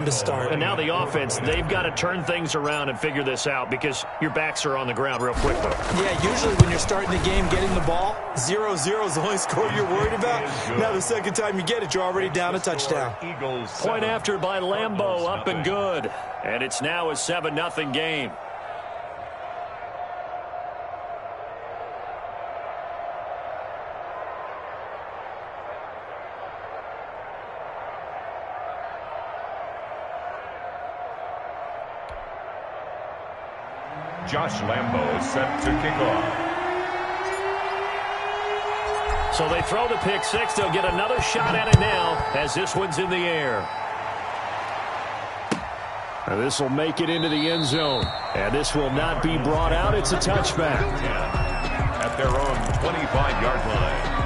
to start. And now the offense, they've got to turn things around and figure this out because your backs are on the ground real quick, though. Yeah, usually when you're starting the game, getting the ball, 0-0 is the only score you're worried about. Now the second time you get it, you're already down a touchdown. Point after by Lambeau, up and good. And it's now a 7-0 game. Josh Lambeau is set to kick off. So they throw the pick six. They'll get another shot at it now as this one's in the air. And this will make it into the end zone. And this will not be brought out. It's a touchback. At their own 25-yard line.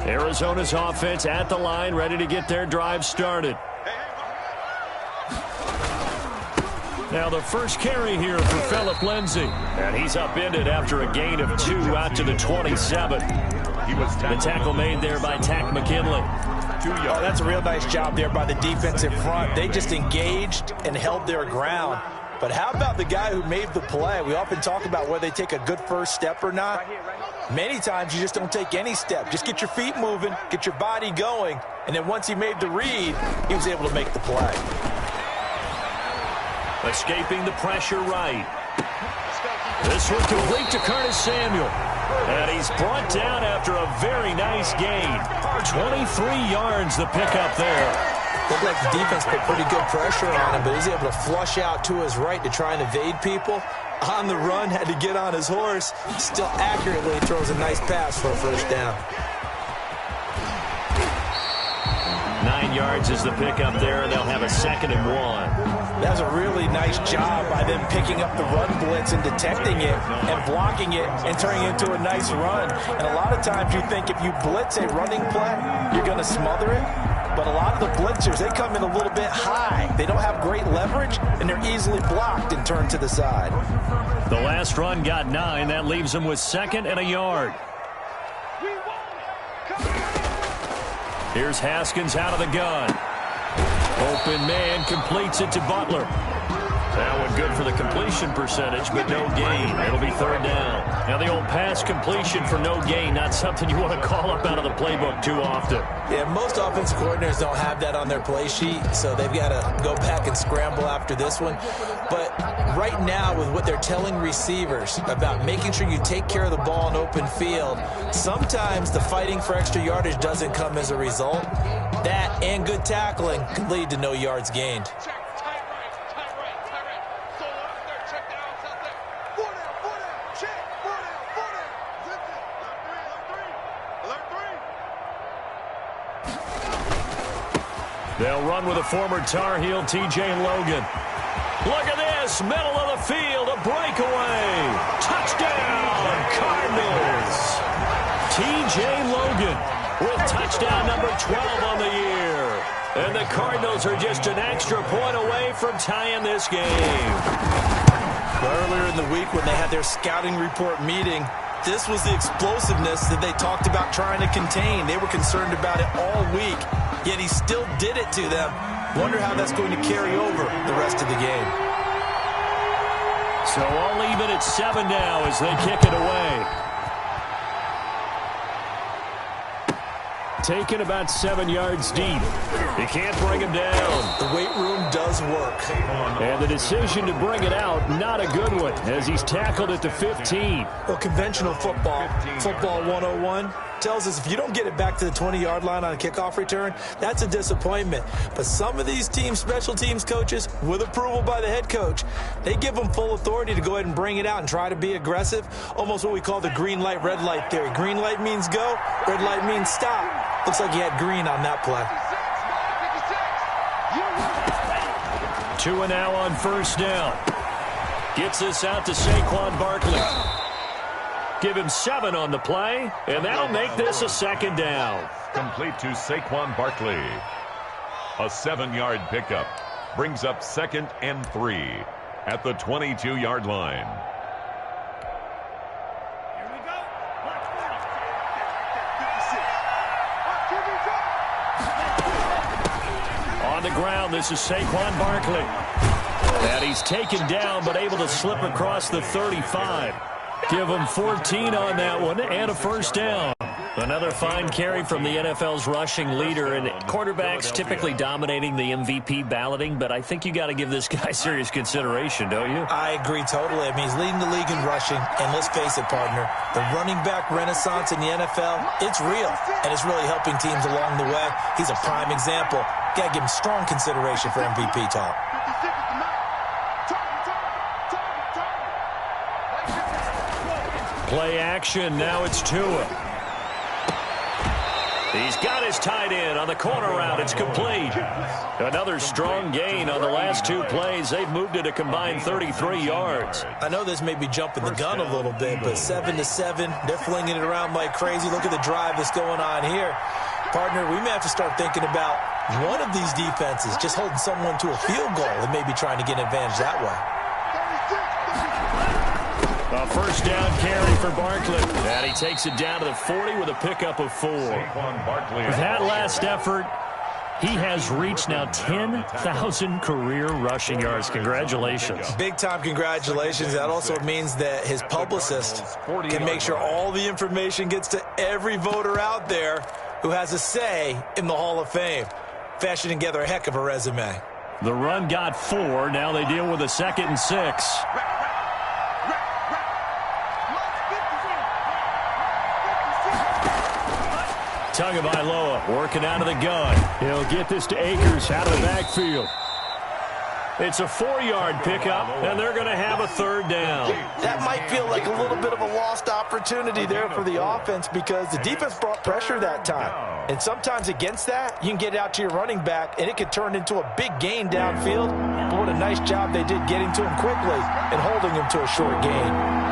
Arizona's offense at the line, ready to get their drive started. Now the first carry here for Phillip Lindsay. And he's upended after a gain of 2 out to the 27. The tackle made there by Tack McKinley. Oh, that's a real nice job there by the defensive front. They just engaged and held their ground. But how about the guy who made the play? We often talk about whether they take a good first step or not. Many times you just don't take any step. Just get your feet moving, get your body going, and then once he made the read, he was able to make the play. Escaping the pressure right. This one complete to Curtis Samuel. And he's brought down after a very nice gain. 23 yards the pickup there. Looked like the defense put pretty good pressure on him, but he's able to flush out to his right to try and evade people. On the run, had to get on his horse. Still accurately throws a nice pass for a first down. 9 yards is the pickup there, and they'll have a 2nd and 1. That was a really nice job by them picking up the run blitz and detecting it and blocking it and turning it into a nice run. And a lot of times you think if you blitz a running play, you're going to smother it. But a lot of the blitzers, they come in a little bit high. They don't have great leverage, and they're easily blocked and turned to the side. The last run got 9. That leaves them with 2nd and a yard. Here's Haskins out of the gun. Open man completes it to Butler. That one good for the completion percentage, but no gain. It'll be 3rd down. Now the old pass completion for no gain, not something you want to call up out of the playbook too often. Yeah, most offensive coordinators don't have that on their play sheet, so they've got to go back and scramble after this one. But right now, with what they're telling receivers about making sure you take care of the ball in open field, sometimes the fighting for extra yardage doesn't come as a result. That and good tackling can lead to no yards gained. They'll run with a former Tar Heel, T.J. Logan. Look at this, middle of the field, a breakaway. Touchdown, Cardinals. T.J. Logan with touchdown number 12 on the year. And the Cardinals are just an extra point away from tying this game. Earlier in the week when they had their scouting report meeting, this was the explosiveness that they talked about trying to contain. They were concerned about it all week, yet he still did it to them. Wonder how that's going to carry over the rest of the game. So all even at 7 now as they kick it away. Taken about 7 yards deep. You can't bring him down. The weight room does work. And the decision to bring it out, not a good one, as he's tackled at the 15. Well, conventional football 101, tells us if you don't get it back to the 20-yard line on a kickoff return, that's a disappointment. But some of these teams, special teams coaches, with approval by the head coach, they give them full authority to go ahead and bring it out and try to be aggressive, almost what we call the green light, red light theory. Green light means go, red light means stop. Looks like he had green on that play. 2 and now on first down. Gets this out to Saquon Barkley. Give him 7 on the play, and that'll make this a second down. Complete to Saquon Barkley. A 7-yard pickup brings up 2nd and 3 at the 22-yard line. On the ground, this is Saquon Barkley. And he's taken down, but able to slip across the 35. Give him 14 on that one and a first down. Another fine carry from the NFL's rushing leader, and quarterbacks typically dominating the MVP balloting, but I think you got to give this guy serious consideration, don't you? I agree totally. I mean, he's leading the league in rushing, and let's face it, partner, the running back renaissance in the NFL, it's real, and it's really helping teams along the way. He's a prime example. Got to give him strong consideration for MVP talk. Play action, now it's Tua. He's got his tight end on the corner route. It's complete. Another strong gain on the last 2 plays. They've moved it a combined 33 yards. I know this may be jumping the gun a little bit, but 7-7, they're flinging it around like crazy. Look at the drive that's going on here. Partner, we may have to start thinking about one of these defenses just holding someone to a field goal and maybe trying to get an advantage that way. A first down carry for Barkley. And he takes it down to the 40 with a pickup of 4. With that last effort, he has reached now 10,000 career rushing yards. Congratulations. Big-time congratulations. That also means that his publicist can make sure all the information gets to every voter out there who has a say in the Hall of Fame. Fashioning together a heck of a resume. The run got 4. Now they deal with a 2nd and 6. Tagovailoa working out of the gun. He'll get this to Akers out of the backfield. It's a 4-yard pickup, and they're going to have a 3rd down. That might feel like a little bit of a lost opportunity there for the offense because the defense brought pressure that time. And sometimes against that, you can get it out to your running back, and it could turn into a big gain downfield. But what a nice job they did getting to him quickly and holding him to a short gain.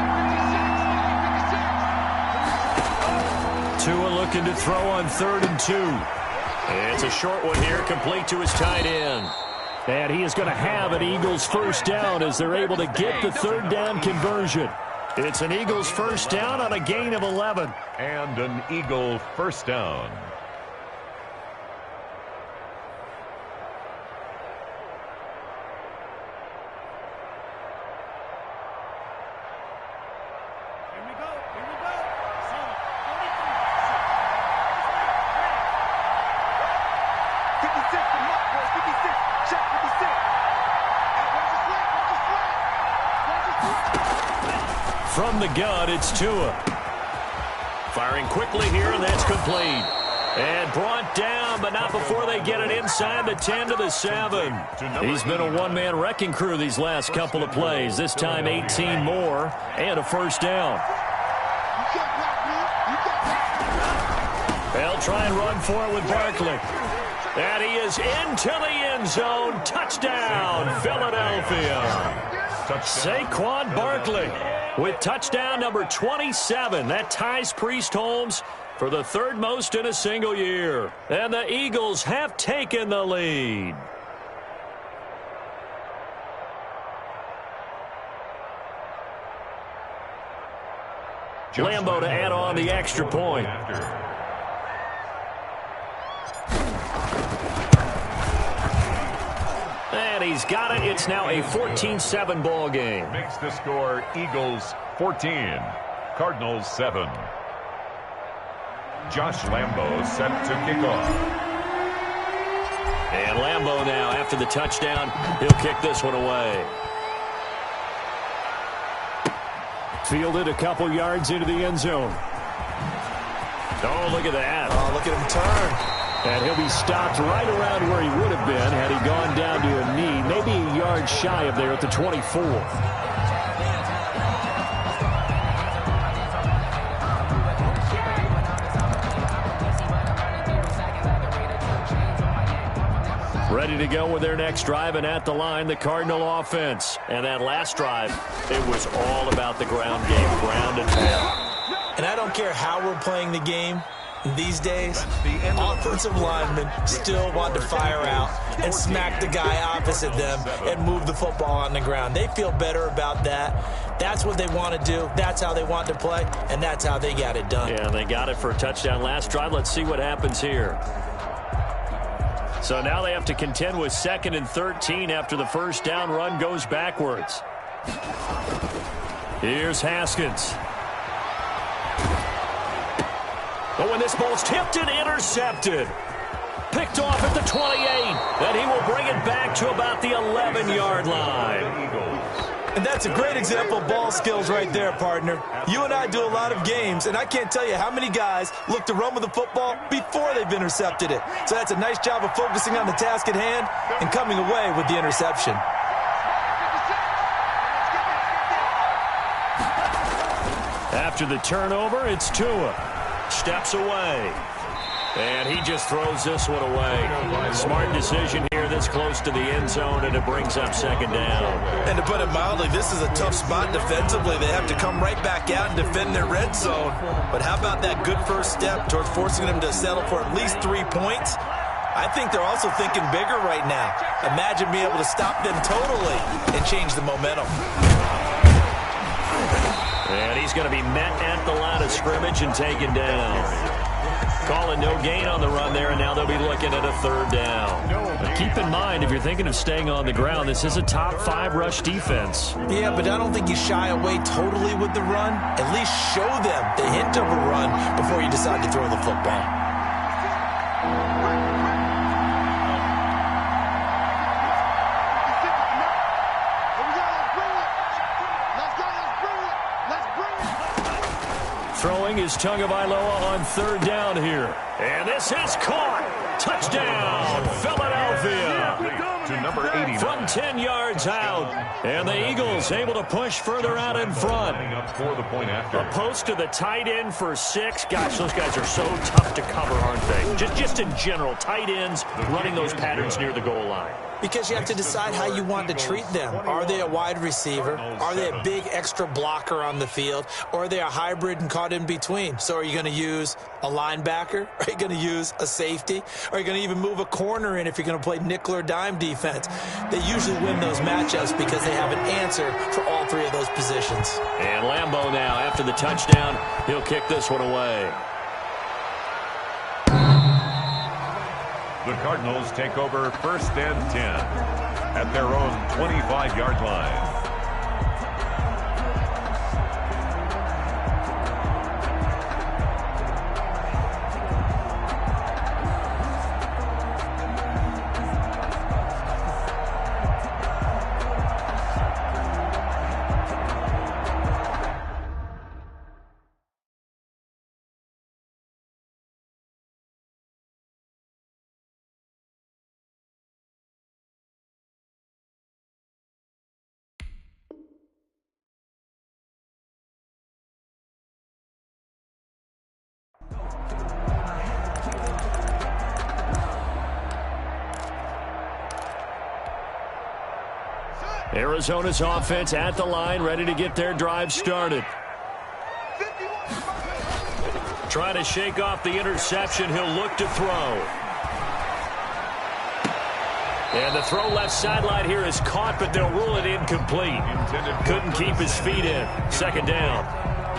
Tua looking to throw on 3rd and 2. It's a short one here, complete to his tight end. And he is going to have an Eagles first down as they're able to get the 3rd down conversion. It's an Eagles first down on a gain of 11. And an Eagle first down. From the gun, it's Tua. Firing quickly here, and that's complete. And brought down, but not before they get it inside the 10 to the 7. He's been a one-man wrecking crew these last couple of plays. This time 18 more and a first down. They'll try and run for it with Barkley. And he is into the end zone. Touchdown, Philadelphia. Saquon Barkley with touchdown number 27. That ties Priest Holmes for the 3rd most in a single year. And the Eagles have taken the lead. Lambo to add on the extra point. And he's got it. It's now a 14-7 ball game. Makes the score Eagles 14, Cardinals 7. Josh Lambo set to kick off. And Lambo now, after the touchdown, he'll kick this one away. Fielded a couple yards into the end zone. Oh, look at that. Oh, look at him turn. And he'll be stopped right around where he would have been had he gone down to a knee, maybe a yard shy of there at the 24. Ready to go with their next drive, and at the line, the Cardinal offense. And that last drive, it was all about the ground game, ground and pound. And I don't care how we're playing the game these days, offensive linemen still want to fire out and smack the guy opposite them and move the football on the ground. They feel better about that. That's what they want to do. That's how they want to play, and that's how they got it done. Yeah, they got it for a touchdown last drive. Let's see what happens here. So now they have to contend with 2nd and 13 after the first down run goes backwards. Here's Haskins. But when this ball's tipped and intercepted, picked off at the 28, and he will bring it back to about the 11-yard line. And that's a great example of ball skills right there, partner. You and I do a lot of games, and I can't tell you how many guys look to run with the football before they've intercepted it. So that's a nice job of focusing on the task at hand and coming away with the interception. After the turnover, it's Tua. Steps away. And he just throws this one away. Smart decision here this close to the end zone, and it brings up 2nd down. And to put it mildly, this is a tough spot defensively. They have to come right back out and defend their red zone. But how about that good first step towards forcing them to settle for at least 3 points? I think they're also thinking bigger right now. Imagine being able to stop them totally and change the momentum. And he's going to be met at the line of scrimmage and taken down. Calling no gain on the run there, and now they'll be looking at a 3rd down. But keep in mind, if you're thinking of staying on the ground, this is a top 5 rush defense. Yeah, but I don't think you shy away totally with the run. At least show them the hint of a run before you decide to throw the football. Throwing is Tagovailoa on 3rd down here. And this is caught. Touchdown, Philadelphia. To number 80. From 10 yards out. And the Eagles able to push further out in front. For the point after. A post to the tight end for 6. Gosh, those guys are so tough to cover, aren't they? Just in general, tight ends running those patterns near the goal line. Because you have to decide how you want to treat them. Are they a wide receiver? Are they a big extra blocker on the field? Or are they a hybrid and caught in between? So are you going to use a linebacker? Are you going to use a safety? Are you going to even move a corner in if you're going to play nickel or dime defense? They usually win those matchups because they have an answer for all 3 of those positions. And Lambeau now, after the touchdown, he'll kick this one away. The Cardinals take over 1st and 10 at their own 25-yard line. Arizona's offense at the line, ready to get their drive started. Trying to shake off the interception. He'll look to throw. And the throw left sideline here is caught, but they'll rule it incomplete. Couldn't keep his feet in. 2nd down.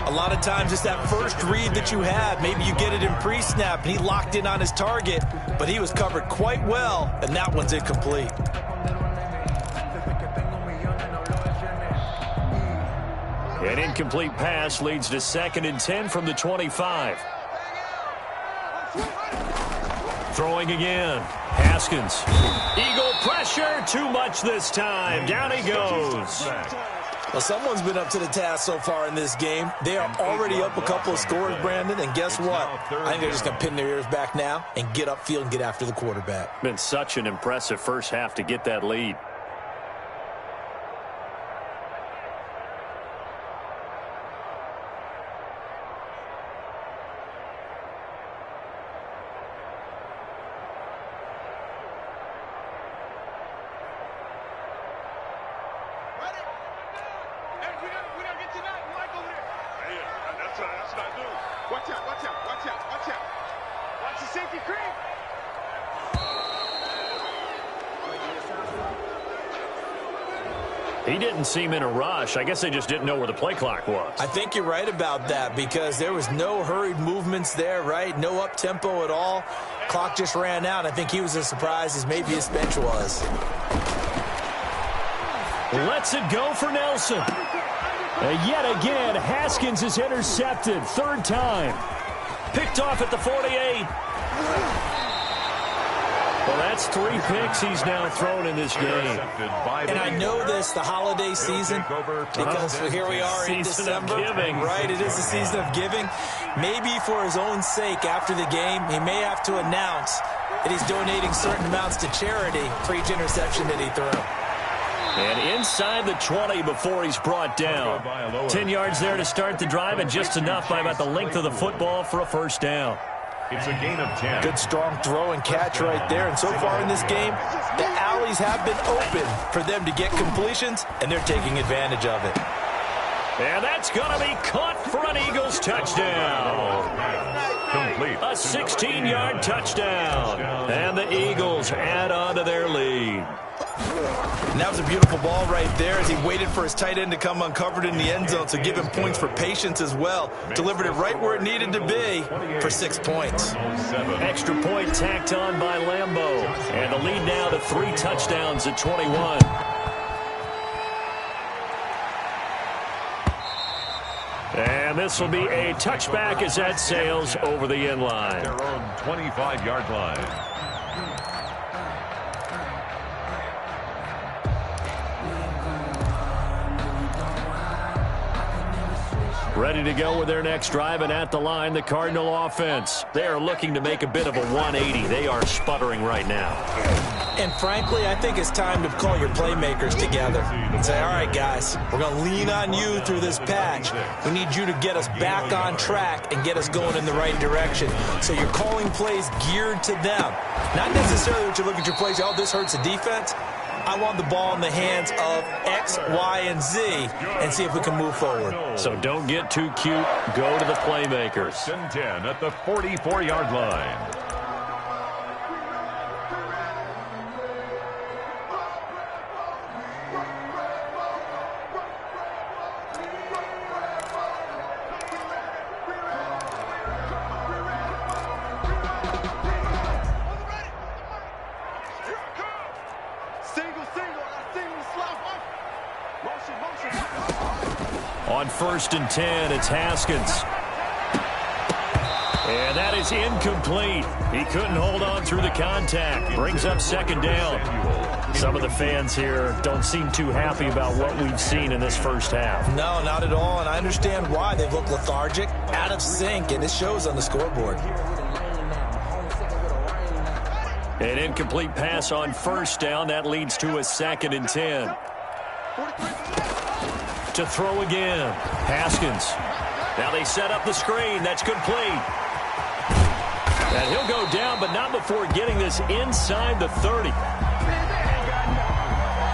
A lot of times it's that first read that you have. Maybe you get it in pre-snap, and he locked in on his target, but he was covered quite well, and that one's incomplete. An incomplete pass leads to 2nd and 10 from the 25. Throwing again. Haskins. Eagle pressure. Too much this time. Down he goes. Well, someone's been up to the task so far in this game. They are already up a couple of scores, Brandon, and guess what? I think they're just going to pin their ears back now and get upfield and get after the quarterback. Been such an impressive first half to get that lead. We gotta get to that. Mike over there. Hey, that's what I do. Watch out, watch out, watch out, watch out. Watch the safety creep. He didn't seem in a rush. I guess they just didn't know where the play clock was. I think you're right about that because there was no hurried movements there, right? No up-tempo at all. Clock just ran out. I think he was as surprised as maybe his bench was. Lets it go for Nelson. And yet again, Haskins is intercepted. Third time. Picked off at the 48. Well, that's 3 picks he's now thrown in this game. And I know this, the holiday season, because here we are in December. Right, it is the season of giving. Maybe for his own sake after the game, he may have to announce that he's donating certain amounts to charity for each interception that he threw. And inside the 20 before he's brought down. 10 yards there to start the drive, and just enough by about the length of the football for a first down. It's a gain of 10. Good strong throw and catch right there. And so far in this game, the alleys have been open for them to get completions, and they're taking advantage of it. And that's going to be caught for an Eagles touchdown. Complete. A 16-yard touchdown. And the Eagles add on to their lead. And that was a beautiful ball right there as he waited for his tight end to come uncovered in the end zone, so give him points for patience as well. Delivered it right where it needed to be for 6 points. Extra point tacked on by Lambeau. And the lead now to 3 touchdowns at 21. And this will be a touchback as that sails over the end line. Their own 25-yard line. Ready to go with their next drive, and at the line, the Cardinal offense. They are looking to make a bit of a 180. They are sputtering right now. And frankly, I think it's time to call your playmakers together and say, all right, guys, we're going to lean on you through this patch. We need you to get us back on track and get us going in the right direction. So you're calling plays geared to them. Not necessarily that you look at your plays, oh, this hurts the defense. I want the ball in the hands of X, Y, and Z and see if we can move forward. So don't get too cute. Go to the playmakers. 10 at the 44-yard line. On 1st and 10, it's Haskins. And that is incomplete. He couldn't hold on through the contact. Brings up 2nd down. Some of the fans here don't seem too happy about what we've seen in this first half. No, not at all, and I understand why. They've looked lethargic, out of sync, and it shows on the scoreboard. An incomplete pass on 1st down. That leads to a 2nd and 10. To throw again. Haskins. Now they set up the screen. That's complete. And he'll go down, but not before getting this inside the 30.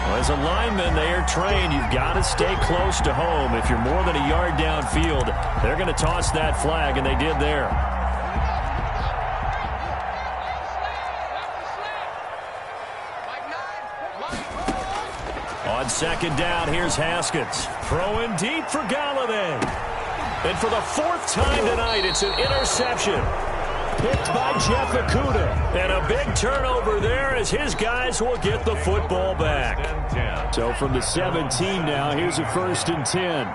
Well, as a lineman, they are trained. You've got to stay close to home. If you're more than a yard downfield, they're going to toss that flag, and they did there. On 2nd down, here's Haskins. Throwing deep for Galladay. And for the 4th time tonight, it's an interception. Picked by Jeff Okudah. And a big turnover there as his guys will get the football back. So from the 17 now, here's a 1st and 10.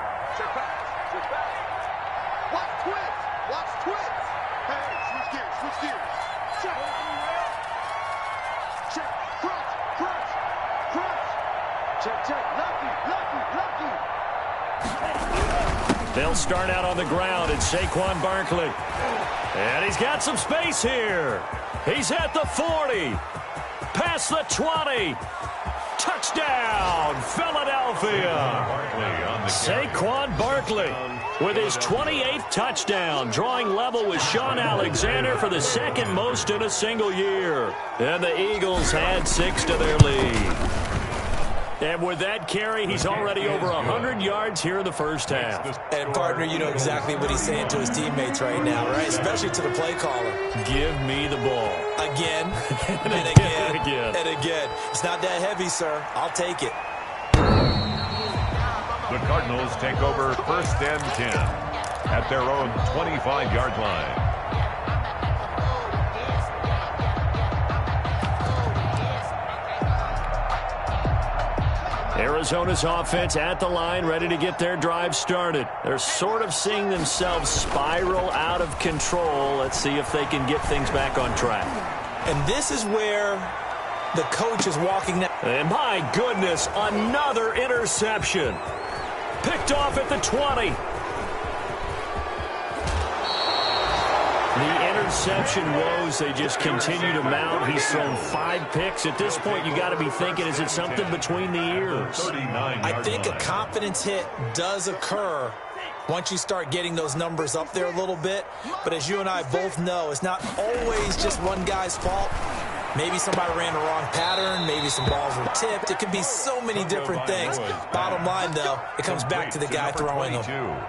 They'll start out on the ground. It's Saquon Barkley. And he's got some space here. He's at the 40. Past the 20. Touchdown, Philadelphia. Saquon Barkley with his 28th touchdown, drawing level with Sean Alexander for the 2nd most in a single year. And the Eagles add 6 to their lead. And with that carry, he's already over 100 yards here in the first half. And, partner, you know exactly what he's saying to his teammates right now, right? Especially to the play caller. Give me the ball. Again, and again, again, and again. It's not that heavy, sir. I'll take it. The Cardinals take over 1st and 10 at their own 25-yard line. Arizona's offense at the line, ready to get their drive started. They're sort of seeing themselves spiral out of control. Let's see if they can get things back on track. And this is where the coach is walking now. And my goodness, another interception. Picked off at the 20. The interception woes, they just continue to mount. He's thrown 5 picks. At this point, you got to be thinking, is it something between the ears? I think a confidence hit does occur once you start getting those numbers up there a little bit. But as you and I both know, it's not always just one guy's fault. Maybe somebody ran the wrong pattern. Maybe some balls were tipped. It can be so many different things. Bottom line, though, it comes back to the guy throwing them.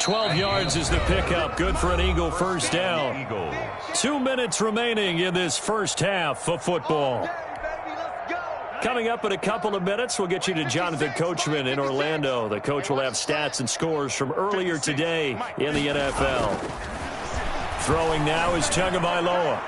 12 yards is the pickup. Good for an Eagle first down. 2 minutes remaining in this first half of football. Coming up in a couple of minutes, we'll get you to Jonathan Coachman in Orlando. The coach will have stats and scores from earlier today in the NFL. Throwing now is Tagovailoa.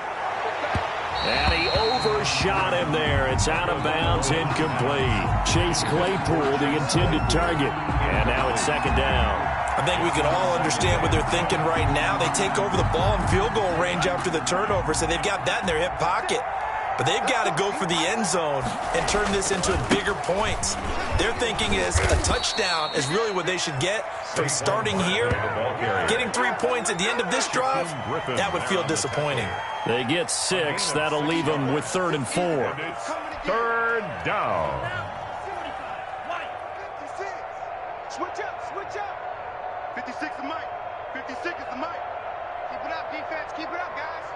And he overshot him there. It's out of bounds, incomplete. Chase Claypool, the intended target. And now it's 2nd down. I think we can all understand what they're thinking right now. They take over the ball in field goal range after the turnover, so they've got that in their hip pocket. But they've got to go for the end zone and turn this into bigger points. Their thinking is a touchdown is really what they should get from starting here. Getting 3 points at the end of this drive, that would feel disappointing. They get 6. That'll leave them with 3rd and 4. 3rd down. Switch up, switch up. 56 is Mike. 56 is the Mike. Keep it up, defense. Keep it up, guys.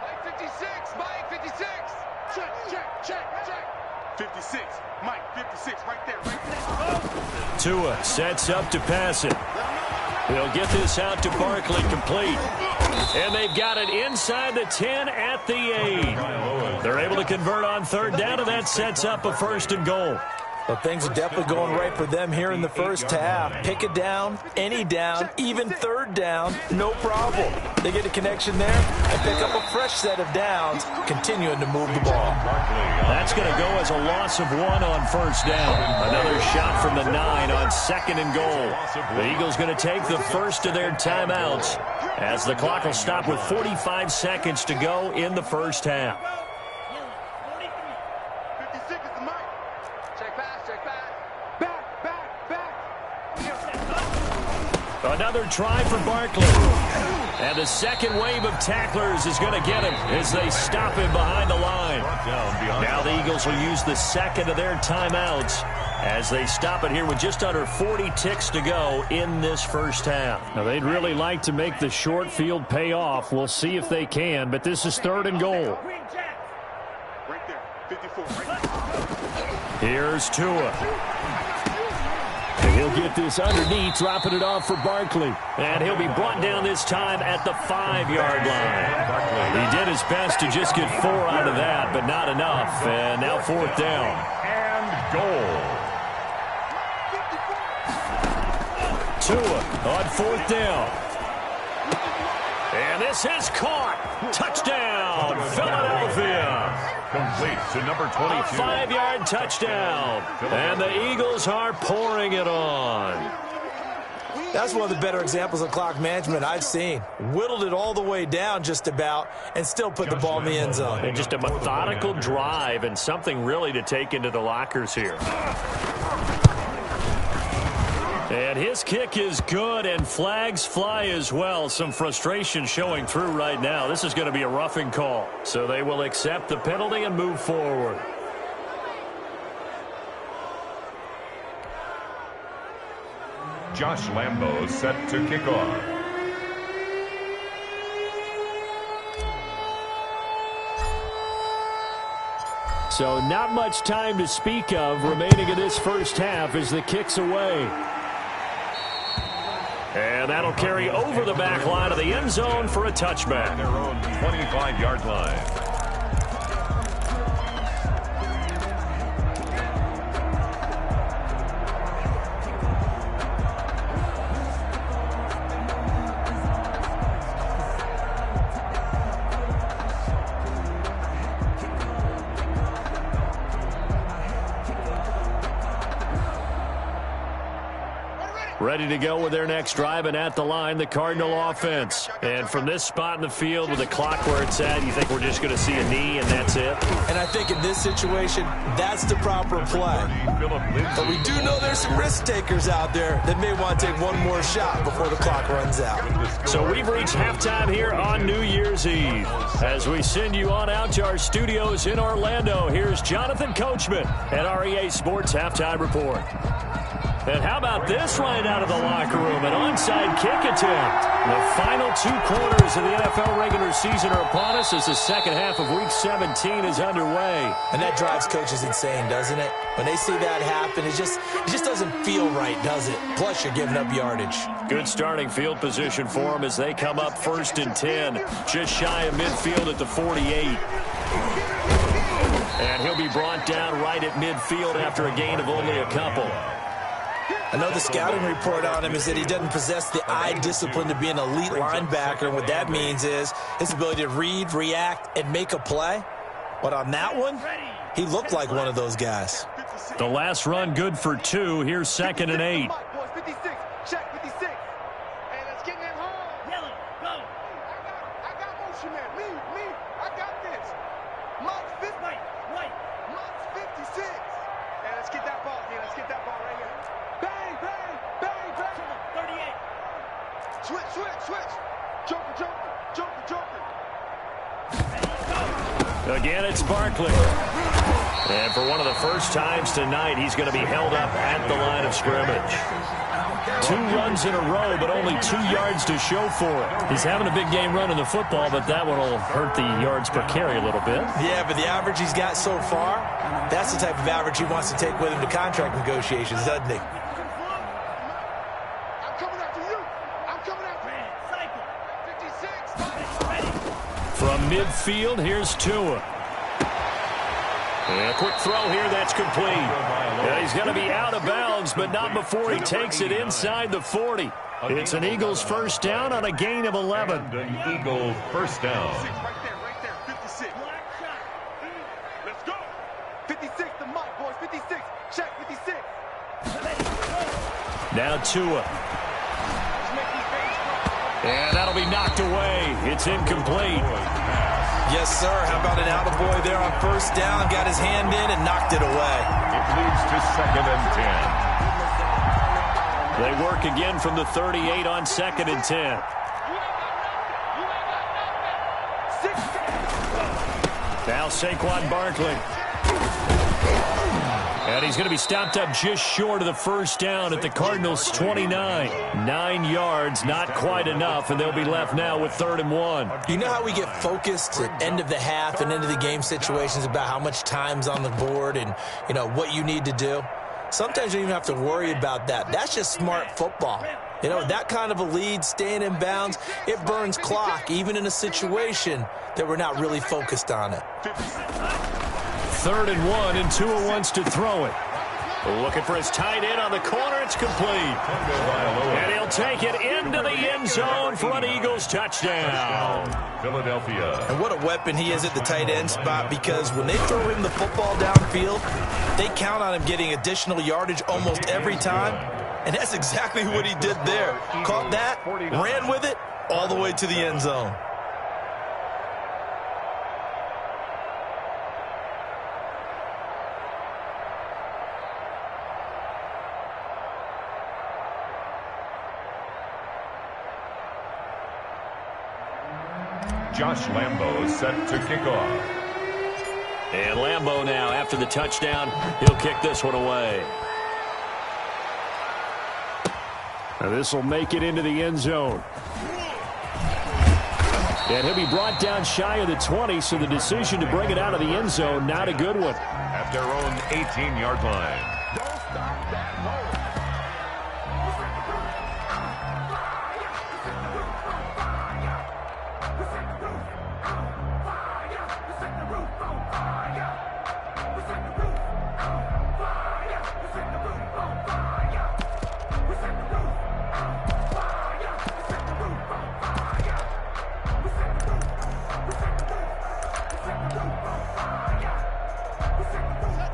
Mike 56. Mike 56. Check. 56. Mike 56. Right there. Tua sets up to pass it. He'll get this out to Barkley, complete. And they've got it inside the 10 at the 8. They're able to convert on 3rd down, and that sets up a 1st and goal. Well, things are definitely going right for them here in the first half. Pick a down, any down, even 3rd down, no problem. They get a connection there and pick up a fresh set of downs, continuing to move the ball. That's going to go as a loss of 1 on 1st down. Another shot from the 9 on 2nd and goal. The Eagles going to take the first of their timeouts as the clock will stop with 45 seconds to go in the first half. Another try for Barkley. And the second wave of tacklers is going to get him as they stop him behind the line. Now the Eagles will use the 2nd of their timeouts as they stop it here with just under 40 ticks to go in this first half. Now they'd really like to make the short field pay off. We'll see if they can, but this is 3rd and goal. Right there. 54. Here's Tua. He'll get this underneath, dropping it off for Barkley. And he'll be brought down this time at the 5-yard line. He did his best to just get 4 out of that, but not enough. And now 4th down. And goal. Tua on 4th down. And this is caught. Touchdown, Philadelphia. Complete to number 22. A 5-yard touchdown. And the Eagles are pouring it on. That's one of the better examples of clock management I've seen. Whittled it all the way down just about and still put the ball in the end zone. And just a methodical drive and something really to take into the lockers here. And his kick is good, and flags fly as well. Some frustration showing through right now. This is going to be a roughing call. So they will accept the penalty and move forward. Josh Lambo set to kick off. So not much time to speak of remaining in this first half as the kick's away. And that'll carry over the back line of the end zone for a touchback. Their own 25-yard line. Ready to go with their next drive, and at the line, the Cardinal offense. And from this spot in the field with the clock where it's at, you think we're just going to see a knee and that's it? And I think in this situation, that's the proper play. But we do know there's some risk takers out there that may want to take one more shot before the clock runs out. So we've reached halftime here on New Year's Eve. As we send you on out to our studios in Orlando, here's Jonathan Coachman at REA Sports Halftime Report. And how about this right out of the locker room? An onside kick attempt. The final 2 quarters of the NFL regular season are upon us as the second half of Week 17 is underway. And that drives coaches insane, doesn't it? When they see that happen, it just doesn't feel right, does it? Plus, you're giving up yardage. Good starting field position for them as they come up 1st and 10. Just shy of midfield at the 48. And he'll be brought down right at midfield after a gain of only a couple. I know the scouting report on him is that he doesn't possess the eye discipline to be an elite linebacker, and what that means is his ability to read, react, and make a play. But on that one, he looked like one of those guys. The last run good for 2. Here's 2nd and 8. Check 56. Hey, let's get that home. Yellow, go. I got motion, man. Me. I got this. Mott's 50. White. Mott's 56. Hey, let's get that ball here. Let's get that ball right here. Bang, bang, bang, bang. 38. Switch. Joker. Again, it's Barkley. And for one of the first times tonight, he's going to be held up at the line of scrimmage. 2 runs in a row, but only 2 yards to show for it. He's having a big game running the football, but that one will hurt the yards per carry a little bit. Yeah, but the average he's got so far, that's the type of average he wants to take with him to contract negotiations, doesn't he? I'm coming after you. Cycle. 56. From midfield, here's Tua. And a quick throw here, that's complete. And he's going to be out of bounds, but not before he takes it inside the 40. It's an Eagles first down on a gain of 11. An Eagles first down. Right there. 56. Let's go. 56 to Mike, boys. 56. Check 56. Now Tua. And that'll be knocked away. It's incomplete. Yes, sir. How about an attaboy there on first down? Got his hand in and knocked it away. It leads to 2nd and 10. They work again from the 38 on 2nd and 10. Now Saquon Barkley. And he's going to be stopped up just short of the first down at the Cardinals' 29. 9 yards, not quite enough, and they'll be left now with 3rd and 1. You know how we get focused at end of the half and end of the game situations about how much time's on the board and, you know, what you need to do? Sometimes you don't even have to worry about that. That's just smart football. You know, that kind of a lead, staying in bounds, it burns clock, even in a situation that we're not really focused on it. 3rd and 1, and Tua wants to throw it. Looking for his tight end on the corner. It's complete. And he'll take it into the end zone for an Eagles touchdown. Philadelphia. And what a weapon he is at the tight end spot, because when they throw him the football downfield, they count on him getting additional yardage almost every time. And that's exactly what he did there. Caught that, ran with it, all the way to the end zone. Josh Lambo set to kick off. And Lambo now, after the touchdown, he'll kick this one away. And this will make it into the end zone. And he'll be brought down shy of the 20, so the decision to bring it out of the end zone, not a good one. At their own 18-yard line.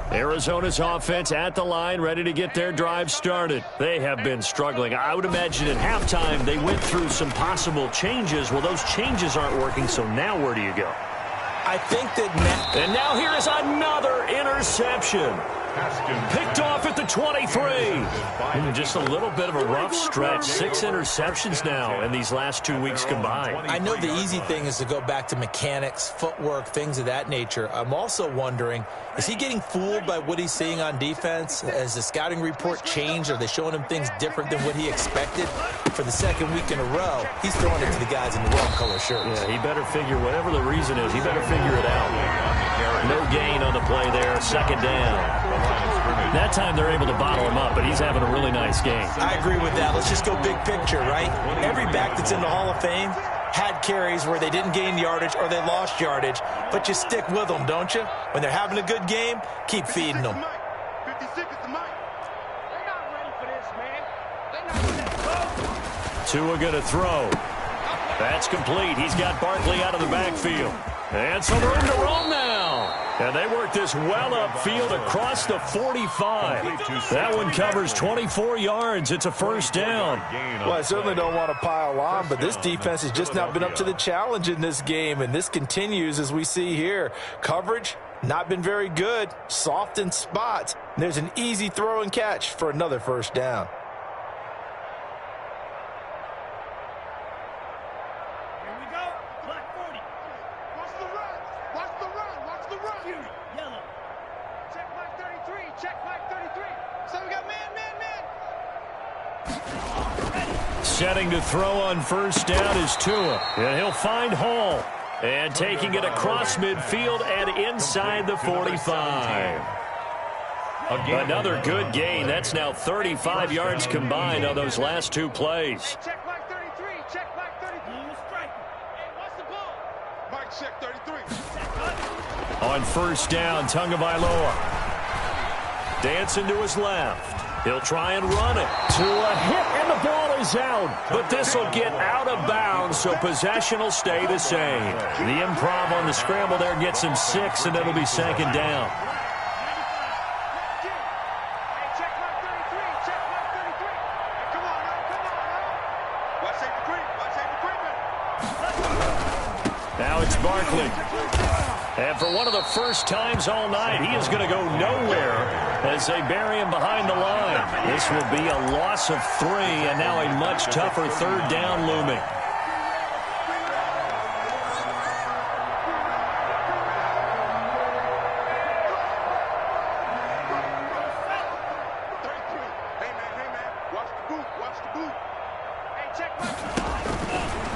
Arizona's offense at the line, ready to get their drive started. They have been struggling. I would imagine at halftime they went through some possible changes. Well, those changes aren't working, so now where do you go? I think that And now here is another interception. Picked off at the 23. Just a little bit of a rough stretch. 6 interceptions now in these last 2 weeks combined. I know the easy thing is to go back to mechanics, footwork, things of that nature. I'm also wondering, is he getting fooled by what he's seeing on defense? Has the scouting report changed? Are they showing him things different than what he expected? For the second week in a row, he's throwing it to the guys in the wrong color shirts. Yeah, he better figure, whatever the reason is, he better figure it out. No gain on the play there, second down. That time they're able to bottle him up, but he's having a really nice game. I agree with that. Let's just go big picture, right? Every back that's in the Hall of Fame had carries where they didn't gain yardage or they lost yardage, but you stick with them, don't you? When they're having a good game, keep feeding them. 56 is the mic. They're not ready for this, man. They're not ready. Tua going to throw. That's complete. He's got Barkley out of the backfield. And some room to roam now. And they work this well upfield across the 45. That one covers 24 yards. It's a first down. Well, I certainly don't want to pile on, but this defense has just not been up to the challenge in this game, and this continues as we see here. Coverage, not been very good, soft in spots. There's an easy throw and catch for another first down. Setting to throw on first down is Tua. And he'll find Hall. And taking it across midfield and inside the 45. Another good gain. That's now 35 yards combined on those last 2 plays. Check Mike 33. Check Mike 33. Strike. Hey, what's the ball? Mike, check 33. On first down, Tagovailoa. Dancing to his left. He'll try and run it. To a hit, and the ball is out. But this will get out of bounds, so possession will stay the same. The improv on the scramble there gets him 6, and it'll be second down. Now it's Barkley. And for one of the first times all night, he is going to go nowhere as they bury him behind the line. This will be a loss of 3, and now a much tougher third down looming.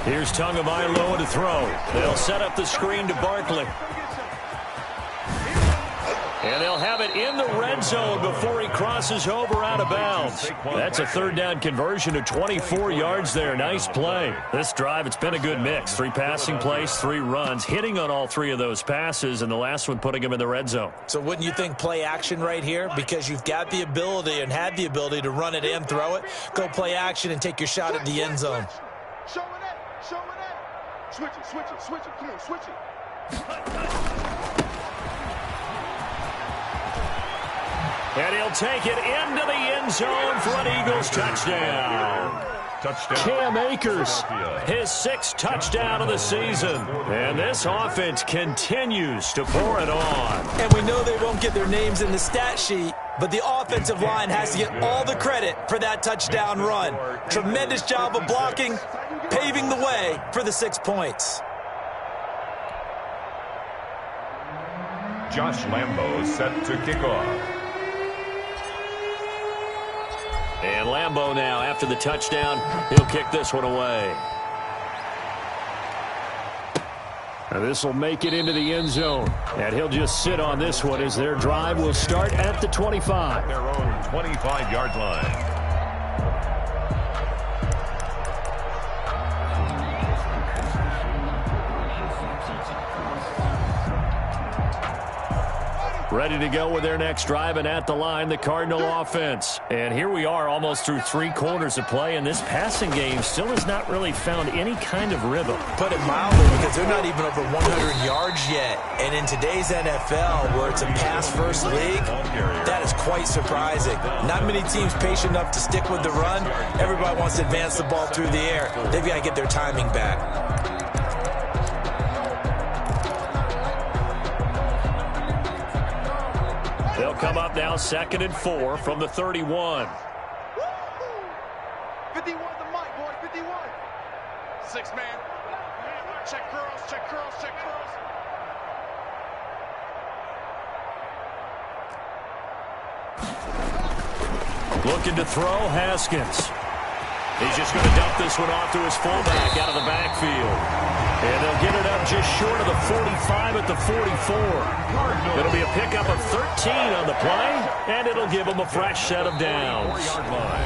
Here's Tagovailoa to throw. They'll set up the screen to Barkley. And they'll have it in the red zone before he crosses over out of bounds. That's a third down conversion of 24 yards there. Nice play. This drive, it's been a good mix. 3 passing plays, 3 runs, hitting on all 3 of those passes, and the last one putting him in the red zone. So wouldn't you think play action right here? Because you've got the ability and had the ability to run it and throw it. Go play action and take your shot at the end zone. Show it up. Show it up. Switch it, switch it, switch it. Come on, switch it. And he'll take it into the end zone for an Eagles touchdown. Cam Akers, his 6th touchdown of the season. And this offense continues to pour it on. And we know they won't get their names in the stat sheet, but the offensive line has to get all the credit for that touchdown run. Tremendous job of blocking, paving the way for the 6 points. Josh Lambo set to kick off. And Lambeau now, after the touchdown, he'll kick this one away. This will make it into the end zone. And he'll just sit on this one as their drive will start at the 25. Their own 25-yard line. Ready to go with their next drive, and at the line, the Cardinal offense. And here we are almost through 3 quarters of play, and this passing game still has not really found any kind of rhythm. Put it mildly, because they're not even over 100 yards yet. And in today's NFL, where it's a pass-first league, that is quite surprising. Not many teams patient enough to stick with the run. Everybody wants to advance the ball through the air. They've got to get their timing back. They'll come up now 2nd and 4 from the 31. 51 the mic, boy, 51. 6 man. Check curls, check curls, check curls. Looking to throw, Haskins. He's just going to dump this one off to his fullback out of the backfield. And they'll get it up just short of the 45 at the 44. It'll be a pickup of 13 on the play, and it'll give them a fresh set of downs.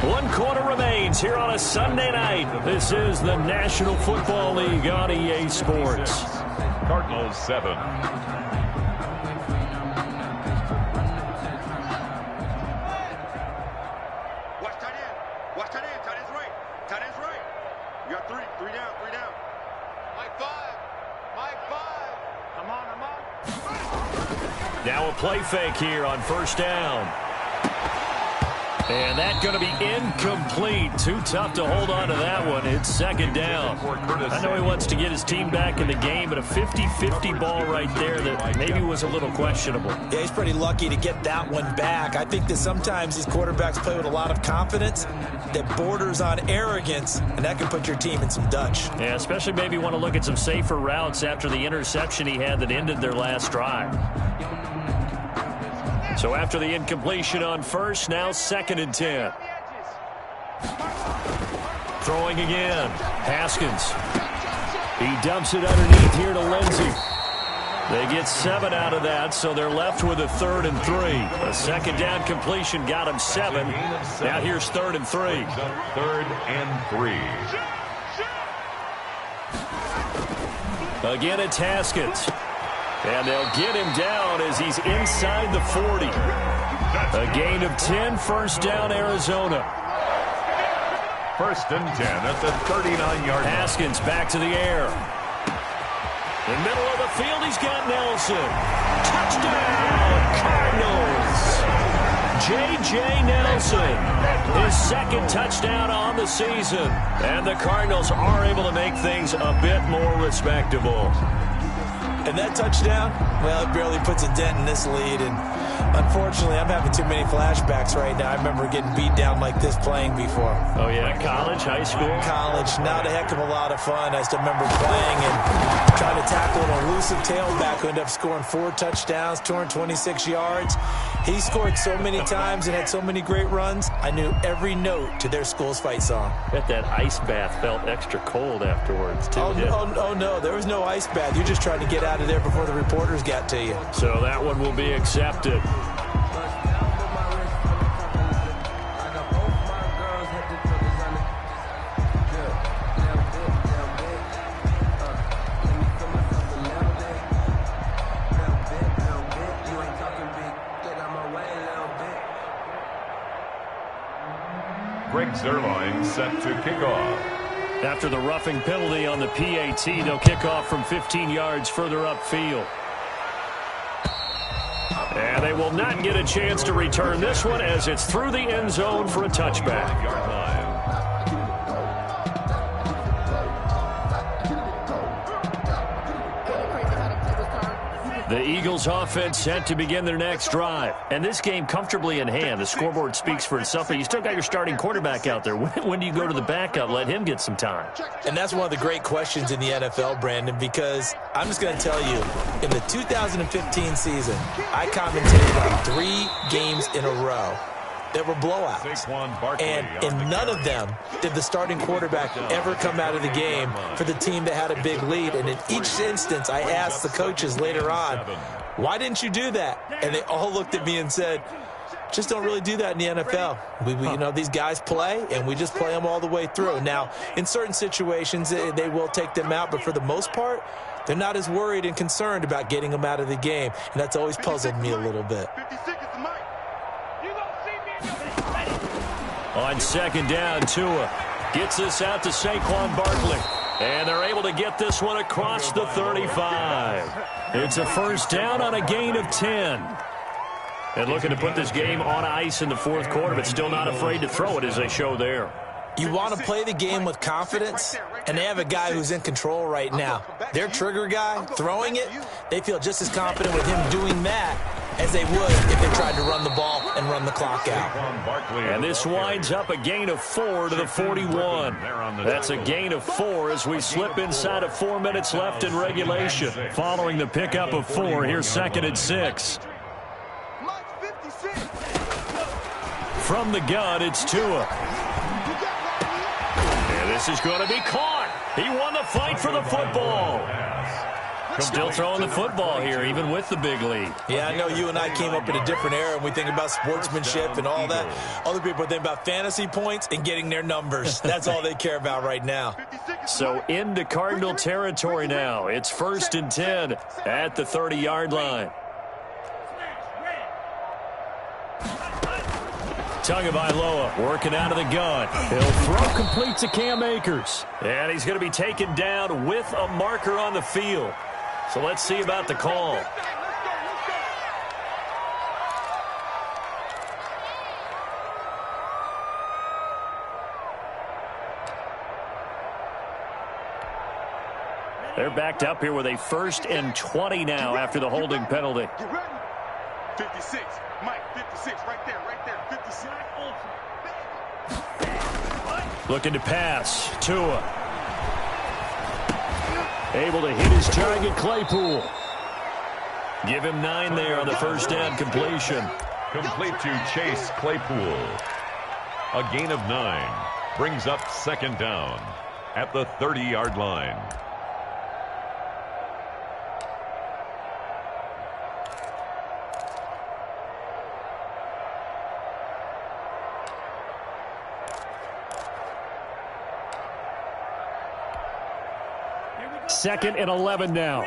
1 quarter remains here on a Sunday night. This is the National Football League on EA Sports. Cardinals 7. Watch tight end. Watch tight end. Tight end's right. Tight end's right. You got 3. 3 down. 3 down. Mike 5. Mike 5. I'm on. I'm on. Now a play fake here on 1st down. And that's going to be incomplete. Too tough to hold on to that one. It's 2nd down. I know he wants to get his team back in the game, but a 50-50 ball right there that maybe was a little questionable. Yeah, he's pretty lucky to get that one back. I think that sometimes these quarterbacks play with a lot of confidence that borders on arrogance, and that can put your team in some Dutch. Yeah, especially maybe want to look at some safer routes after the interception he had that ended their last drive. So after the incompletion on 1st, now 2nd and 10. Throwing again. Haskins. He dumps it underneath here to Lindsey. They get 7 out of that, so they're left with a 3rd and 3. A 2nd down completion got him 7. Now here's 3rd and 3. 3rd and 3. Again, it's Haskins. And they'll get him down as he's inside the 40. A gain of 10, 1st down, Arizona. 1st and 10 at the 39-yard line. Haskins back to the air. In the middle of the field, he's got Nelson. Touchdown, Cardinals. J.J. Nelson, his 2nd touchdown on the season. And the Cardinals are able to make things a bit more respectable. And that touchdown, well, it barely puts a dent in this lead. And unfortunately, I'm having too many flashbacks right now. I remember getting beat down like this playing before. Oh, yeah? College, high school? College. Not a heck of a lot of fun. I still remember playing and trying to tackle an elusive tailback who ended up scoring 4 touchdowns, 226 yards. He scored so many times and had so many great runs, I knew every note to their school's fight song. Bet that ice bath felt extra cold afterwards, too. Oh, no. There was no ice bath. You're just trying to get out of there before the reporters got to you. So that one will be accepted. Greg Zerline set to kick off. After the roughing penalty on the PAT, they'll kick off from 15 yards further upfield. And they will not get a chance to return this one as it's through the end zone for a touchback. Yard line. The Eagles offense set to begin their next drive. And this game comfortably in hand. The scoreboard speaks for itself, but you still got your starting quarterback out there. When do you go to the backup? Let him get some time. And that's one of the great questions in the NFL, Brandon, because I'm just going to tell you, in the 2015 season, I commentated on 3 games in a row that were blowouts. And in none of them did the starting quarterback ever come out of the game for the team that had a big lead. And in each instance, I asked the coaches later on, why didn't you do that? And they all looked at me and said, just don't really do that in the NFL. You know, these guys play, and we just play them all the way through. Now, in certain situations, they will take them out, but for the most part, they're not as worried and concerned about getting them out of the game, and that's always puzzled me a little bit. On second down, Tua gets this out to Saquon Barkley. And they're able to get this one across the 35. It's a first down on a gain of 10. And looking to put this game on ice in the fourth quarter, but still not afraid to throw it as they show there. You want to play the game with confidence, and they have a guy who's in control right now. Their trigger guy, throwing it, they feel just as confident with him doing that as they would if they tried to run the ball and run the clock out. And this winds up a gain of 4 to the 41. That's a gain of 4 as we slip inside of 4 minutes left in regulation. Following the pickup of 4, here's 2nd and 6. From the gun, it's Tua. And this is going to be caught. He won the fight for the football. Still throwing the football here, even with the big lead. Yeah, I know you and I came up in a different era, and we think about sportsmanship and all that. Other people think about fantasy points and getting their numbers. That's all they care about right now. So into Cardinal territory now. It's 1st and 10 at the 30-yard line. Tagovailoa working out of the gun. He'll throw complete to Cam Akers. And he's going to be taken down with a marker on the field. So let's see about the call. They're backed up here with a 1st and 20 now after the holding penalty. 56, Mike, 56, right there, 56. Looking to pass. Tua. Able to hit his target, Claypool. Give him 9 there on the first down completion. Complete to Chase Claypool. A gain of 9 brings up 2nd down at the 30-yard line. Second and 11 now.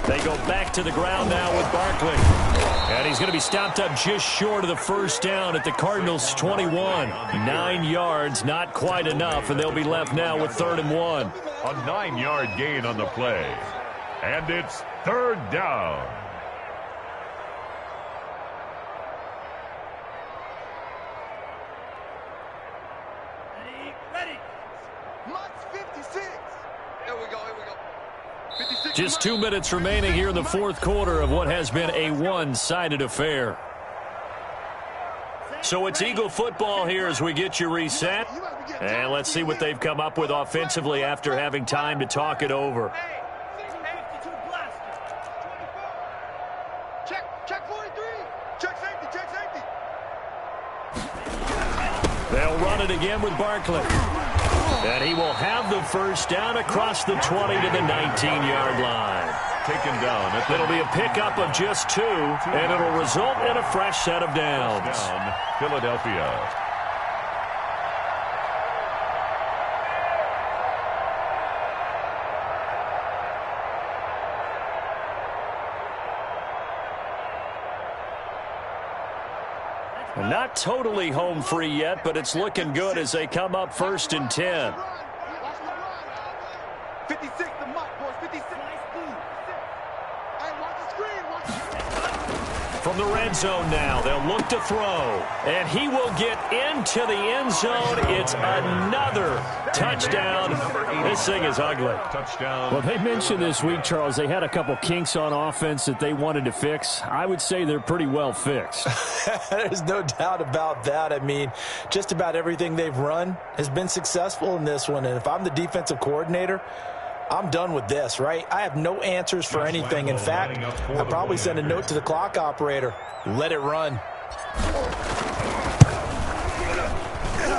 They go back to the ground now with Barkley. And he's going to be stopped up just short of the first down at the Cardinals' 21. 9 yards, not quite enough, and they'll be left now with 3rd and 1. A 9-yard gain on the play. And it's 3rd down. Just 2 minutes remaining here in the fourth quarter of what has been a one-sided affair. So it's Eagle football here as we get you reset. And let's see what they've come up with offensively after having time to talk it over. Check 43. Check safety. They'll run it again with Barkley. And he will have the first down across the 20 to the 19-yard line. Taken down. It'll be a pickup of just 2, and it'll result in a fresh set of downs. Philadelphia. Not totally home free yet, but it's looking good as they come up 1st and 10. 56, the mark, boys. 56. Hey, watch the screen. Watch the screen. From the red zone now, they'll look to throw. And he will get into the end zone. It's another touchdown. This thing is ugly. Touchdown. Well, they mentioned this week, Charles, they had a couple kinks on offense that they wanted to fix. I would say they're pretty well fixed. There's no doubt about that. I mean, just about everything they've run has been successful in this one. And if I'm the defensive coordinator, I'm done with this, right? I have no answers for anything. In fact, I'd probably send a note to the clock operator. Let it run.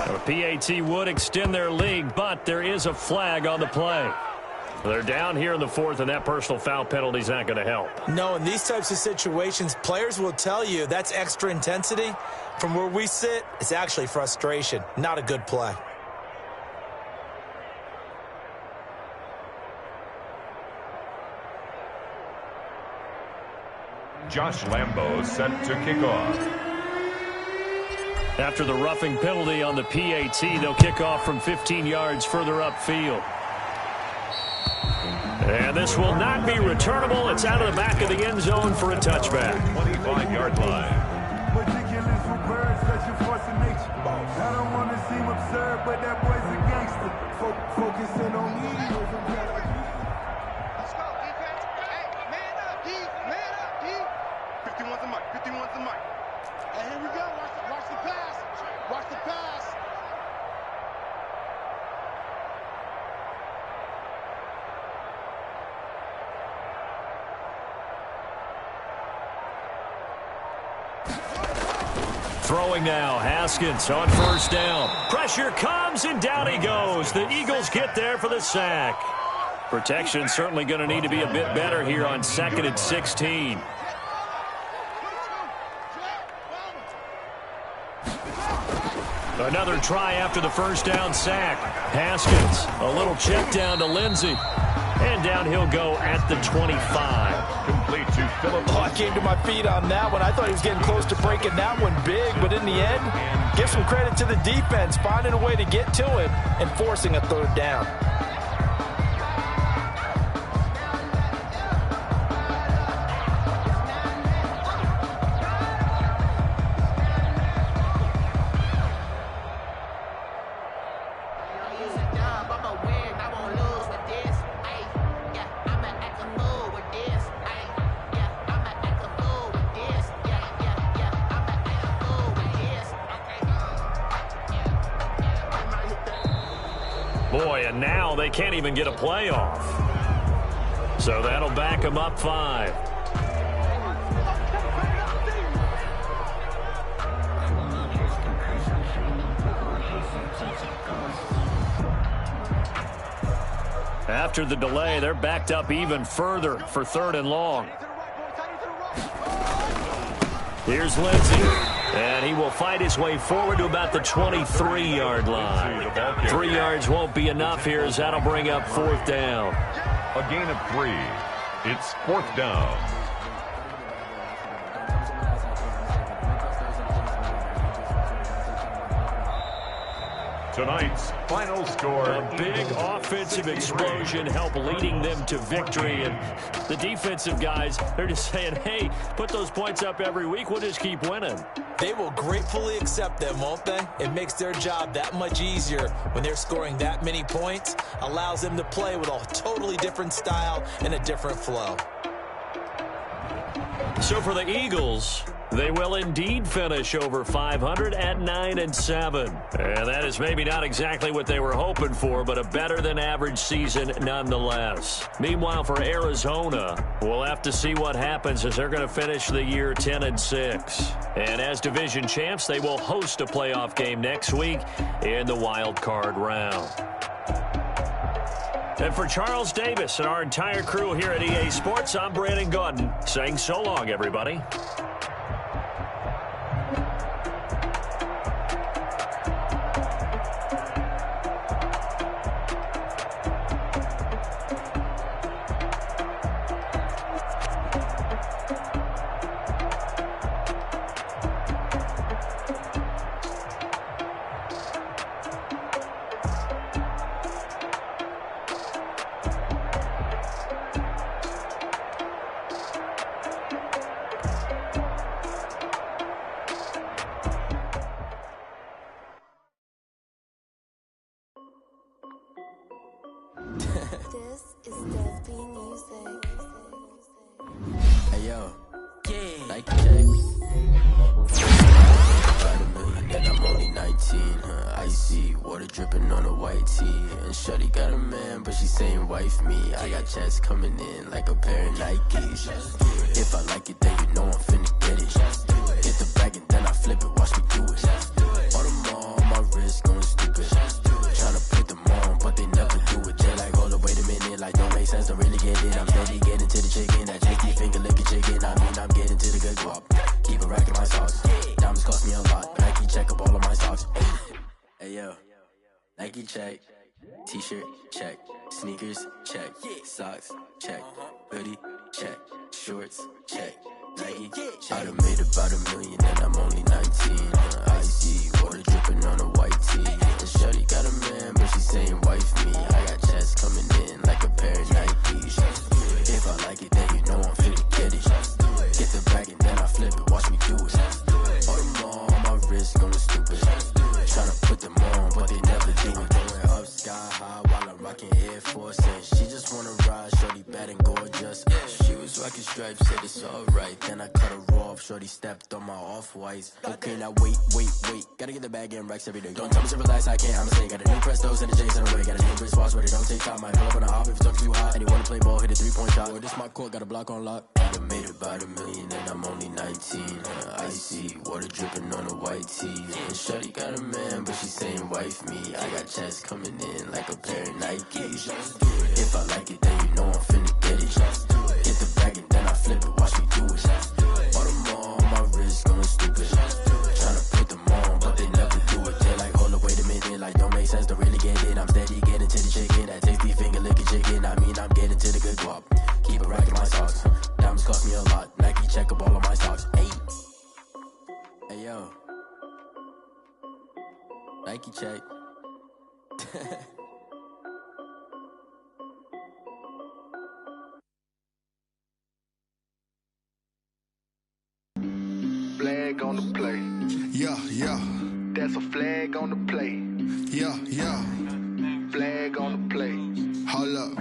The PAT would extend their lead, but there is a flag on the play. They're down here in the fourth, and that personal foul penalty is not going to help. No, in these types of situations, players will tell you that's extra intensity. From where we sit, it's actually frustration, not a good play. Josh Lambo set to kick off. After the roughing penalty on the PAT, they'll kick off from 15 yards further upfield. And this will not be returnable. It's out of the back of the end zone for a touchback. 25-yard line. Ridiculous for birds, such a force of nature. I don't want to seem absurd, but that boy's a gangster. Focusing on me. Let's go, defense. Hey, man up, D. Man up, D. 51's the mic. 51's the mic. Hey, here we go. Watch the pass. Watch the pass. Throwing now, Haskins on first down. Pressure comes, and down he goes. The Eagles get there for the sack. Protection certainly going to need to be a bit better here on 2nd and 16. Another try after the first down sack. Haskins, a little check down to Lindsey. And down he'll go at the 25. Complete to Philip. Oh, I came to my feet on that one. I thought he was getting close to breaking that one big, but in the end, give some credit to the defense, finding a way to get to him and forcing a third down. Boy, and now they can't even get a play off. So that'll back them up 5. After the delay, they're backed up even further for 3rd and long. Here's Lindsey. And he will fight his way forward to about the 23-yard line. 3 yards won't be enough here as that'll bring up 4th down. A gain of 3. It's 4th down. Tonight's final score. A big offensive explosion helped leading them to victory. And the defensive guys, they're just saying, hey, put those points up every week. We'll just keep winning. They will gratefully accept them, won't they? It makes their job that much easier when they're scoring that many points. Allows them to play with a totally different style and a different flow. So for the Eagles, they will indeed finish over 500 at 9-7. And that is maybe not exactly what they were hoping for, but a better than average season nonetheless. Meanwhile, for Arizona, we'll have to see what happens as they're going to finish the year 10-6. And as division champs, they will host a playoff game next week in the wild card round. And for Charles Davis and our entire crew here at EA Sports, I'm Brandon Gordon saying so long, everybody. This is Desby Music. Hey yo, yeah, like Jay. $5 million, then I'm only 19. 19, icy, water dripping on a white tee. And shorty got a man, but she saying wife me. I got chats coming in like a pair of Nikes. If I like it, then you know I'm finna get it. Hit the bag and then I flip it, watch me do it. All them on my wrist going stupid. Tryna put them on, but they never do it. They're like, hold up, wait a minute, like don't make sense, don't really get it. I'm steady getting to the chicken, that JT finger licking chicken. I mean, I'm getting to the good guap. Keep it racking my socks. Diamonds cost me a lot. Nike check up all of my socks. Hey yo, Nike check. T-shirt check. Sneakers check. Socks check. Hoodie check. Shorts check. Nike check. I done made about $1 million and I'm only 19. Icy water dripping on a white tee. And shorty got a man, but she saying wife me. I got chats coming in like a pair of Nikes. If I like it, then you know I'm finna get it. Get the bag and then I flip it, watch me do it. All them on my wrist going stupid. Tryna put them on, but they never do it. Going up sky high while I'm rocking Air Force. And she just wanna ride, shorty bad and gorgeous. She was rocking stripes, said it's alright. Then I cut her off, shorty stepped on my off-whites. Okay, now wait. Gotta get the bag and racks every day. Don't tell me to relax, I can't, I'ma say. Got a new Prestos and a J's in the way. Got a new wristwatch, but it don't take time. Might pull up on a hop if it's talking too hot. And you wanna play ball, hit a 3-point shot. Well, this my court, got a block on lock. I done made about $1 million and I'm only 19. Icy, water dripping on a white tee. And shorty got a man, but she saying wife me. I got chats coming in like a pair of Nikes. If I like it, then you know I'm finna get it. Hit the bag and then I flip it, watch me do it. All them on my wrist going stupid. Tryna put them on, but they never do it. They're like, hold up, wait a minute, like don't make sense, don't really get it. I'm steady getting to the chicken, that tasty finger licking chicken. I mean, I'm getting to the good guap. Keep it racking my socks. Diamonds cost me a lot. Nike check up all of my socks. Hey yo, Nike check. Flag on the play. Yeah. That's a flag on the play. Yeah. Flag on the play. Hold up.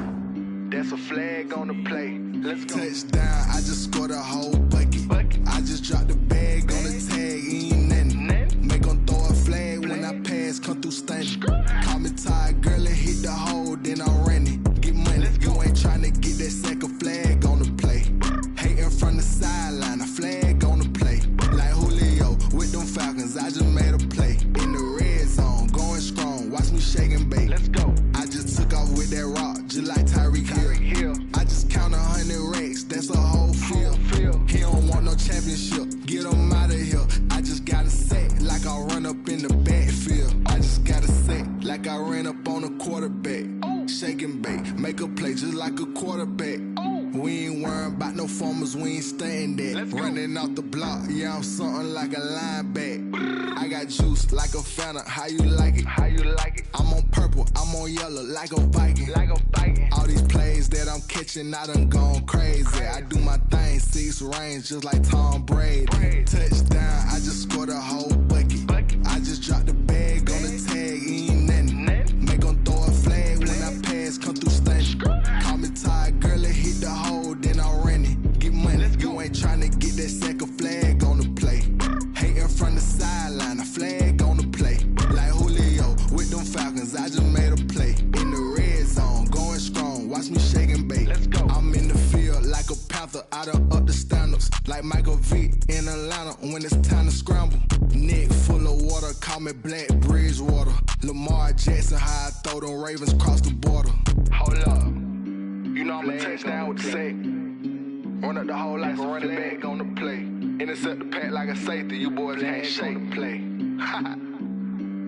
That's a flag on the play. Let's go. Touchdown, I just scored a whole bucket. I just dropped the bag on the tag, ain't nothing. Make 'em throw a flag when I pass, come through stunning. Call me tired, girl, and hit the hole, then I'm running. Get money, you ain't tryna get that second flag on the play. Hating from the sideline, a flag on the play. Like Julio with them Falcons, I just made a play. In the red zone, going strong, watch me shake and bake. Let's go. I just took off with that rock, just like Tyreek Hill. I just count 100 racks, that's a whole field. He don't want no championship, get him out of here. I just got a set, like I run up in the backfield. I just got a set, like I ran up on a quarterback. Shake and bake, make a play just like a quarterback. We ain't worrying about no formers, we ain't staying there. Running off the block, yeah, I'm something like a linebacker. I got juice like a Fanta, how you like it? I'm on purple, I'm on yellow, like a Viking. All these plays that I'm catching, I done gone crazy. I do my thing, 6 range, just like Tom Brady. Touchdown, I just scored a whole bucket. I just dropped the bag on the tag, ain't nothing. Make 'em throw a flag when I pass, come through stunning. Call me tired, girl, and hit the hole, then I'm running. Get money, you ain't tryna get that second flag on the play. Hating from the sideline, a flag on the play. Like Julio with them Falcons, I just made a play. In the red zone, going strong, watch me shake and bake. I'm in the field like a Panther, I done up the standards. Like Michael Vick in Atlanta when it's time to scramble. Neck full of water, call me Black Bridgewater. Lamar Jackson, how I throw them Ravens cross the border. Hold up. You know I'm a touchdown with the sack. Run up the hole like a running back on the play. Intercept the pack like a safety. You boys ain't shake the play.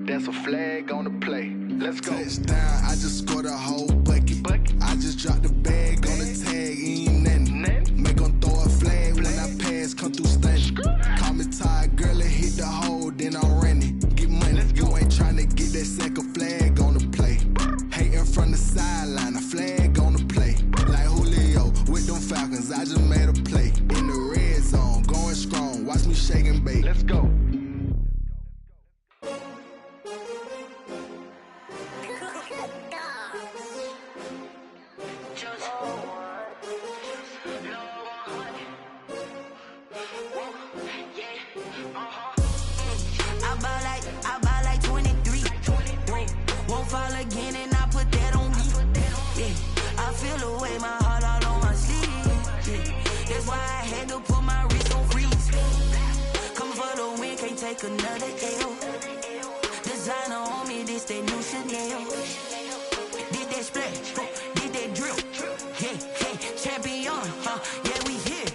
That's a flag on the play. Let's go. Touchdown, I just scored a whole bucket. I just dropped the bag on the tag, ain't nothing. Make 'em throw a flag when I pass, come through stunning. Call me tired, girl, and hit the hole, then I'm running. Get money, you ain't tryna get that second flag on the play. Hating from the sideline, a flag on the play. Like Julio with them Falcons, I just made a play. In the red zone, going strong, watch me shake and bake. Let's go. I ball like take another L. Designer on me, this that new Chanel. Did that splash, did that drill. Yeah, champion, yeah, we here.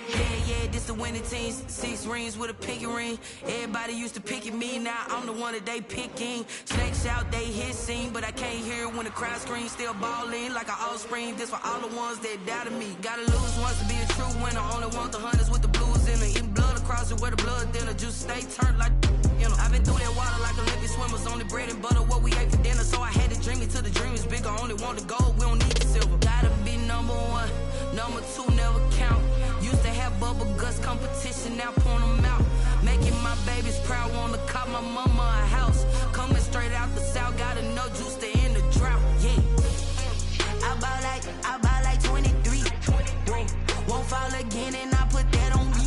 Yeah, this the winning team. 6 rings with a pinky ring. Everybody used to pick at me, now I'm the one that they picking. Snakes out, they hit scene, but I can't hear when the crowd screams. Still balling like an offspring. This for all the ones that doubted me. Gotta lose once to be a true winner. Only want the hunters with the blues in it. Eating blood across it where the blood dinner. Juice stay turned like, you know. I've been through that water like Olympic swimmers. Only bread and butter, what we ate for dinner. So I had to dream it till the dream is bigger. Only want the gold, we don't need the silver. Gotta be number 1, number 2 never count. Used to have bubble guts competition, now point them out. Making my babies proud, wanna cop my mama a house. Coming straight out the south, got enough juice to end the drought. Yeah, I buy like 23. Whoa, won't fall again, and I put that on me.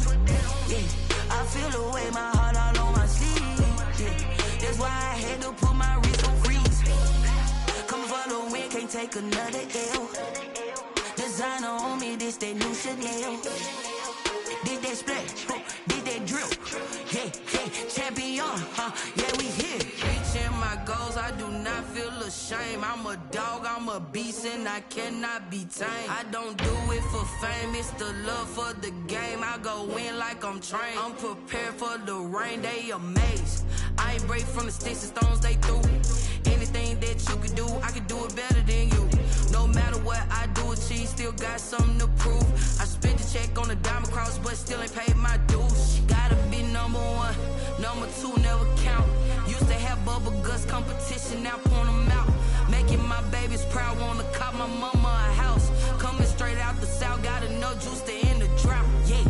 Yeah, I feel the way, my heart all on my sleeve. Yeah, that's why I had to put my wrist on freeze. Coming for the win, can't take another L. Designer on me, this that new Chanel. Did that splash, did that drill. Yeah, champion, yeah, we here. Reaching my goals, I do not feel ashamed. I'm a dog, I'm a beast, and I cannot be tamed. I don't do it for fame, it's the love for the game. I go in like I'm trained. I'm prepared for the rain, they amazed. I ain't break from the sticks and stones they threw. Anything that you can do, I can do it better than you. No matter what I do, achieve, still got something to prove. I spent the check on the diamond cross, but still ain't paid my dues. Gotta be number 1, number 2 never count. Used to have bubble guts competition, now point them out. Making my babies proud, wanna cop my mama a house. Coming straight out the south, got enough juice to end the drought. Yeah,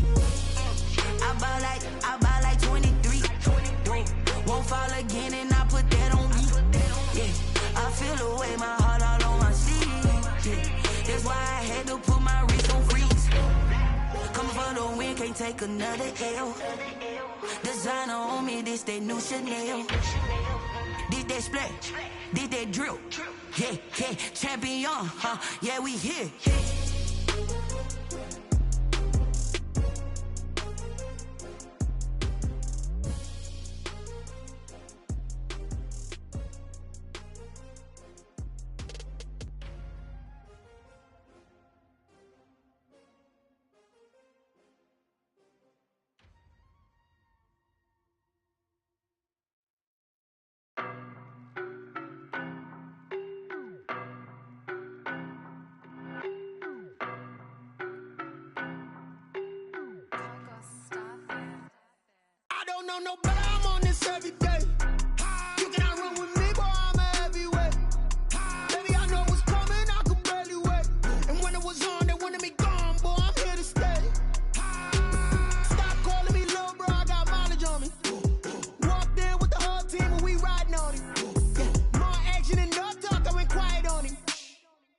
I buy like 23. Whoa, won't fall again, and I put that on me. Yeah, I feel the way, my heart all on my sleeve. Yeah, that's why I had to put my wrist on freeze. Coming for the win, can't take another L. Designer on me, this that new Chanel. Did that splash, did that drill. Yeah, champion, yeah, we here. No, but I'm on this every day. You cannot run with me, boy, I'm a heavyweight. Baby, I know what's coming, I could barely wait. And when it was on, they wanted me gone, boy, I'm here to stay. Stop calling me little bro, I got mileage on me. Walked in with the whole team and we riding on him. More action and no talk, I went quiet on him.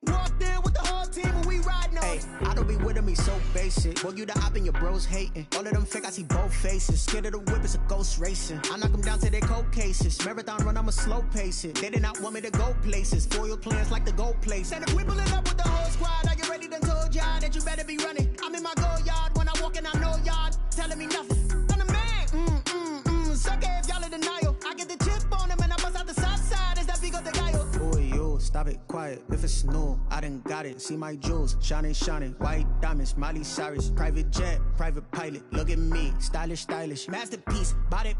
Walked in with the whole team and we riding on him. I don't be with me so basic. Boy, you the op and your bros hating. All of them fake, I see both faces. Scared of the whip, it's a ghost racing. I knock them down to their cold cases. Marathon run, I'ma slow pace it. They did not want me to go places. Foil plans like the gold place. And if we pulling up with the whole squad, are you ready? Done told y'all that you better be running. I'm in my go yard. When I walk in, I know y'all telling me nothing. I'm the man. Sucker if y'all in denial. I get the chip on him and I bust out the south side. Is that Vigo de Gallo? Boy, you, stop it, quiet. If it's new, I done got it. See my jewels, shining. White diamonds, Miley Cyrus. Private jet, private pilot. Look at me, stylish. Masterpiece, body,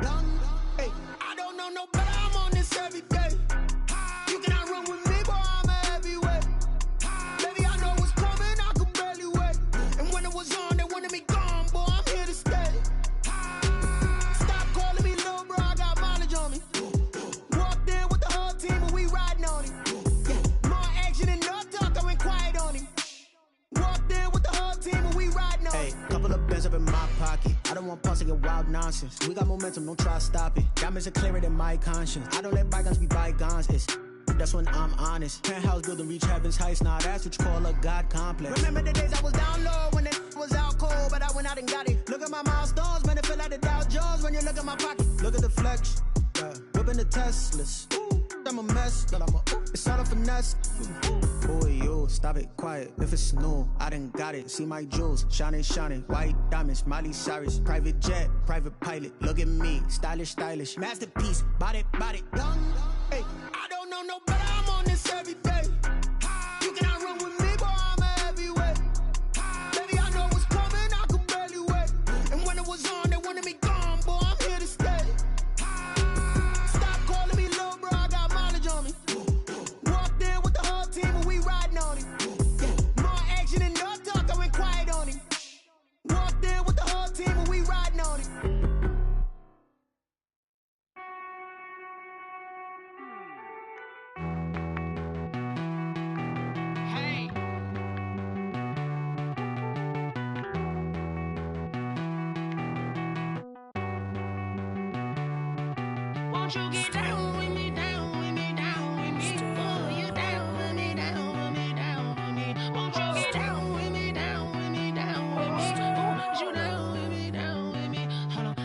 young. Hey, I don't know no better, I'm on this every day. You cannot run with me, boy, I'm a heavyweight. Baby, I know what's coming, I could barely wait. And when it was on, they wanted me gone, boy, I'm here to stay. Stop calling me little bro, I got mileage on me. Walked in with the whole team and we riding on him. More action and no talk, I went quiet on him. Walked in with the whole team and we riding on him. Couple of bands up in my pocket. I don't want pause to get wild nonsense. We got momentum, don't try to stop it. Diamonds are clearer than my conscience. I don't let bygones be bygones. That's when I'm honest. Penthouse building, reach heaven's heights. Nah, that's what you call a God complex. Remember the days I was down low when it was out cold, but I went out and got it. Look at my milestones, man, it feel like the Dow Jones when you look at my pocket. Look at the flex, whipping the Teslas. I'm a mess, that I'm a, it's not a finesse. Boy, you, stop it, quiet, if it's new, I done got it, see my jewels, shining, shining, white diamonds, Miley Cyrus, private jet, private pilot, look at me, stylish, stylish, masterpiece, body, young, hey, I don't know no better, I'm on this every day. You cannot run with me, boy, I'm a heavyweight. Baby, I know what's coming, I could barely wait. And when it was on, they wanted me gone, boy, I'm here to stay. Stop calling me little bro, I got mileage on me. Walked in with the whole team and we riding on him. More action than no talk, I went quiet on him. Walked in with the whole team and we riding on him. Won't you get down with me, down with me, down with me? Oh, you down with me, down with me, down with me. Won't you get down with me, down with me, down with me? Oh, you down with me, down with me? Hold on.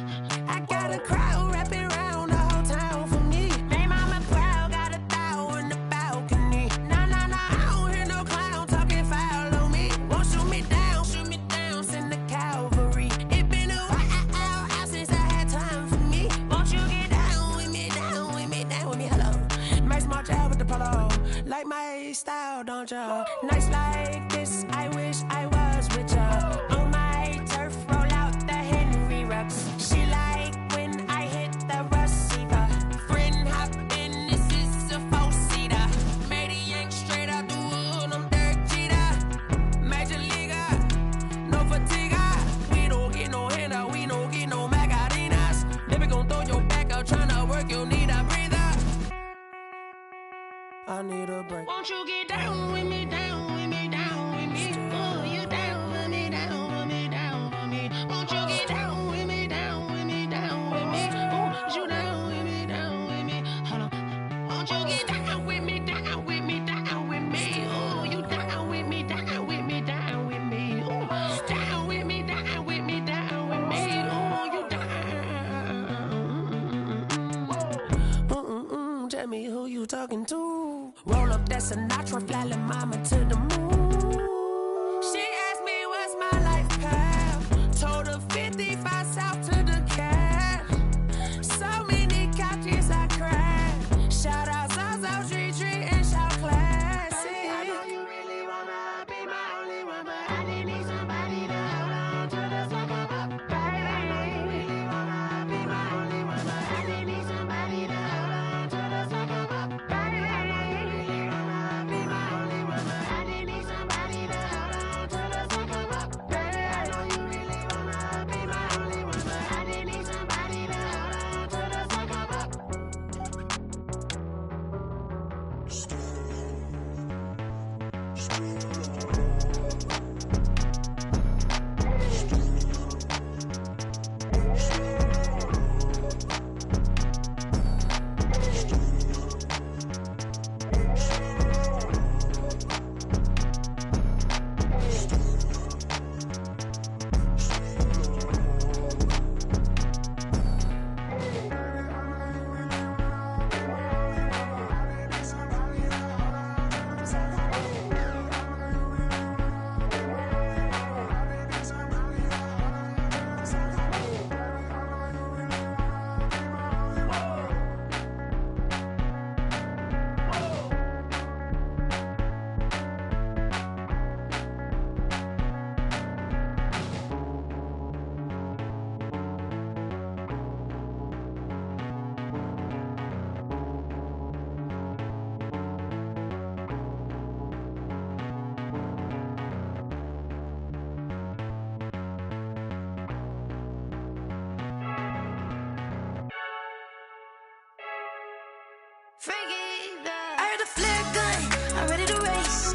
I got a crowd wrapping around the whole town for me. They mama proud, got a thou in the balcony. Nah, I don't hear no clown talking foul on me. Won't shoot me down, send the cavalry. It been a while since I had time for me. Won't you get down with me, down with me, down with me? Hello. Max March out with the polo. Like my style, don't ya? Nights like this, I wish I was with ya. On my turf, roll out the Henry Rux. She like when I hit the receiver. Friend hop in, this is a four-seater. Made a yank straight out the wood, I'm Derek Jeter. Major leaguer, no fatigue. We don't get no handout, we don't get no Magarinas. Never gon' throw your back out, tryna work, you'll need a breather. I need a break. Won't you get down with me, down with me, down with me? Oh, you down with me, down with me, down with me? Won't you get down with me, down with me, down with me? Oh, you down with me, down with me? Hold on. Won't you get down with me, down with me, down with me? Oh, you down with me, down with me, down with me? Oh, down with me, down with me, down with me? Oh, you down. Tell me who you talking to. Roll up that Sinatra, fly la mama to the moon. She asked me what's my life path. Told her 55 south to the cab. So many couches I cried. Shout out Zazo, Tree, and shout classy. I know you really wanna be my only one, but I didn't need somebody to hold on to the second up. Baby, I know you really wanna be my only one, but I didn't need somebody to hold on to the second up. Baby, I know you really wanna be my only one, but I didn't need somebody to hold on to the second up. Baby, I know you really wanna be my only one, but I didn't need somebody to hold on to the second up. I heard the flare gun, I'm ready to race.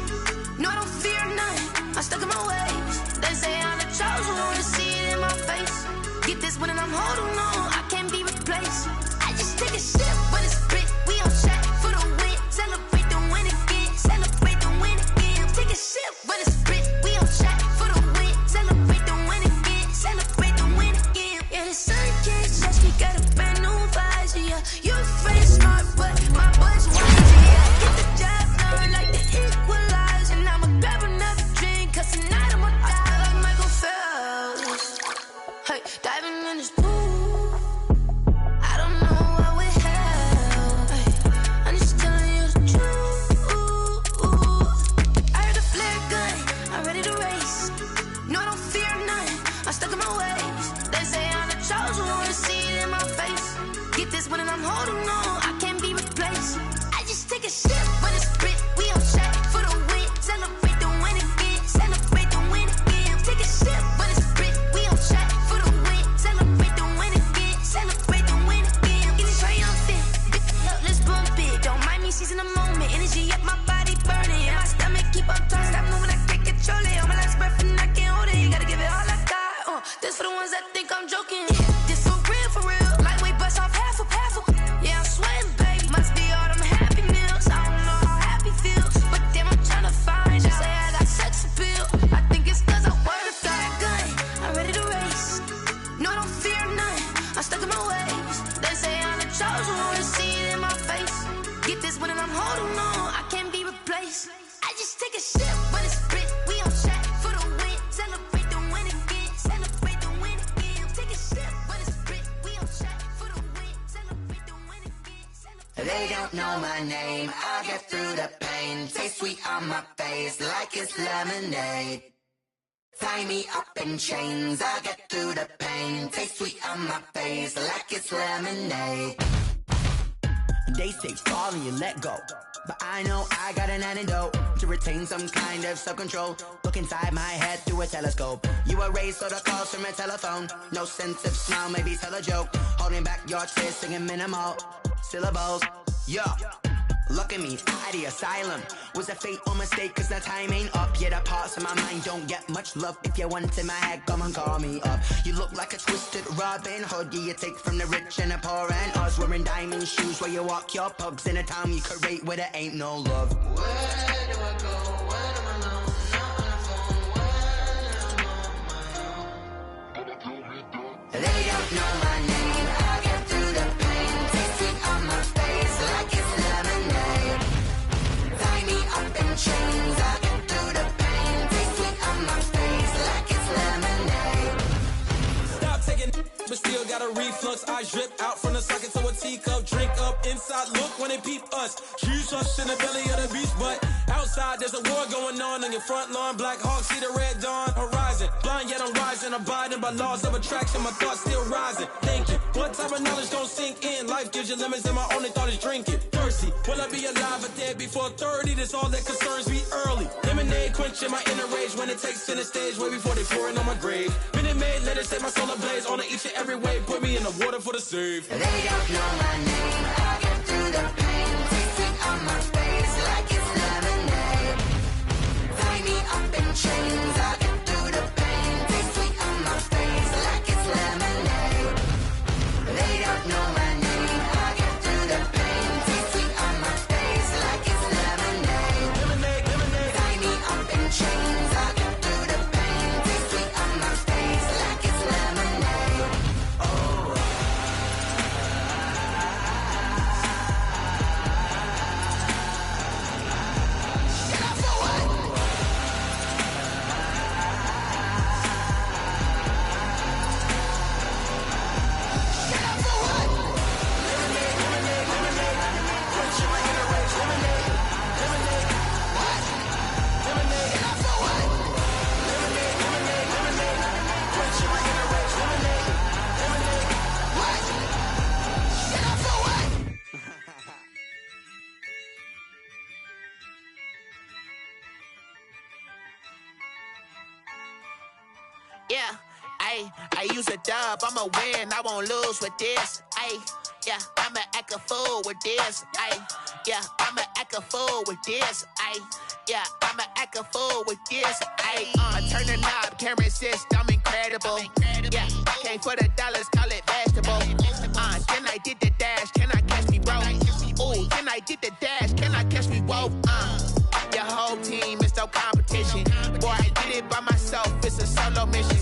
No, I don't fear none, I'm stuck in my ways. They say I'm the chosen one, to see it in my face. Get this when I'm holding on, I can't be replaced. I just take a sip when it's split, we on track for the win. Celebrate the win again, celebrate the win again. Take a sip when it's split, we on track for the win. Celebrate the win again, celebrate the win again. Yeah, the sun can't touch me, got a brand new visor, yeah. You fresh smart, but my boy's wild. don't fear nothing. I'm stuck in my ways. They say I'm the chosen one, see it in my face. Get this one and I'm holding on, I can't be replaced. I just take a sip, but it's split, we on track for the win. Celebrate the win again, celebrate the win again. Take a sip, but it's split, we on track for the win. Celebrate the win again, celebrate the win again. Getting triumphant, let's bump it. Don't mind me seizing the moment, energy up my body burning. And my stomach keep up talking, stop moving, I can't control it. On my last breath and I can't hold it, gotta give it all I got. This for the ones that think I'm joking. This for real, lightweight bust off half a. Yeah, I'm sweating, baby. Must be all them happy meals. I don't know how happy feels, but damn, I'm trying to find out. Say I got sex appeal. I think it's cause I wear the flag gun. I'm ready to race. No, I don't fear nothing. I'm stuck in my ways. They say I'm the chosen one, see it in my face. Get this one and I'm holding on, I can't be replaced. I just take a sip, but it's split. We on track for the win. Celebrate the win again. Celebrate the win again. Take a sip, but it's split. We on track for the win. Celebrate the win again. They don't know my name, I get through the pain. Taste sweet on my face like it's lemonade. Tie me up in chains, I get through the pain. Taste sweet on my face like it's lemonade. They say fall and you let go, but I know I got an antidote to retain some kind of self-control. Look inside my head through a telescope. You erase all the calls from a telephone. No sense of smile, maybe tell a joke. Holding back your tears, singing minimal syllables. Yeah, look at me, out the asylum. Was a fate or mistake, cause the time ain't up. Yeah, the parts of my mind don't get much love. If you want in my head, come and call me up. You look like a twisted Robin Hood. Yeah, you take from the rich and the poor and us. Wearing diamond shoes where you walk your pugs in a town you create where there ain't no love. Where do I go when I'm alone? Not on the phone when I'm on my own. They don't know my name, I get through the pain. Taste sweet on my face like it's lemonade. Tie me up in chains, I get through the pain. Taste sweet on my face like it's lemonade. Stop taking but still got a reflux. I drip out from the socket to a teacup. Drink up inside, look when they peep us. Jesus in the belly of the beast, but outside there's a war going on your front lawn. Black Hawk, see the red dawn horizon. Blind yet I'm rising, abiding by laws of attraction. My thoughts still rising, thinking what type of knowledge gon' sink in? Life gives you limits and my only thought is drinking. Thirsty, will I be alive or dead before 30? That's all that concerns me early. Lemonade quenching my inner rage when it takes center stage way before they pour it on my grave. Minute Maid, let it set my soul ablaze on each and every way. Put me in the water for the save. They don't know my name, I get through the pain. Taste sweet on my face like it's lemonade. Tie me up in chains, I get through the pain. Taste sweet on my face like it's lemonade. They don't know my name, I get through the pain. Taste sweet on my face like it's lemonade. Tie me up in chains, I get through the pain. Taste sweet on my face like it's lemonade. Oh. Yeah, I use a dub, I'ma win, I won't lose with this. Yeah, I'ma act a fool with this. Yeah, I'ma act a fool with this. Yeah, I'ma act a fool with this. I turn the knob, can't resist, I'm incredible. Yeah, came for the dollars, call it vegetable. Then I did the dash, can I catch me, bro? Ooh, then I did the dash, can I catch me, whoa? Your whole team is no competition. Boy, I did it by myself, it's a solo mission.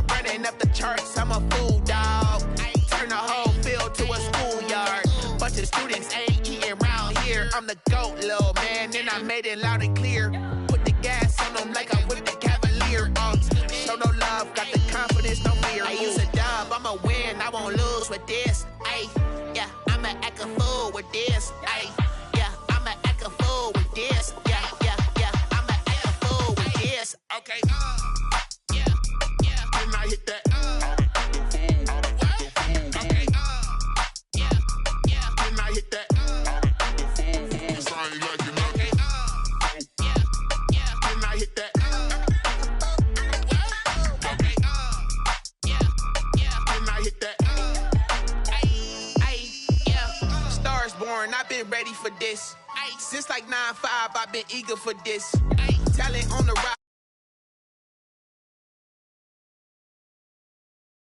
Running up the charts, I'm a fool, dog. Turn the whole field to a schoolyard. Bunch of students ain't eating round here. I'm the GOAT, little man, and I made it loud and clear. Put the gas on them like I'm with the Cavalier. Show no love, got the confidence, no fear. I use a dub, I'ma win, I won't lose with this. Yeah, I'ma act a fool with this. Yeah, I'ma act a fool with this. Yeah, I'ma act a fool with this. Okay, yeah. been ready for this. Since like 9-5, I've been eager for this. Talent on the rise.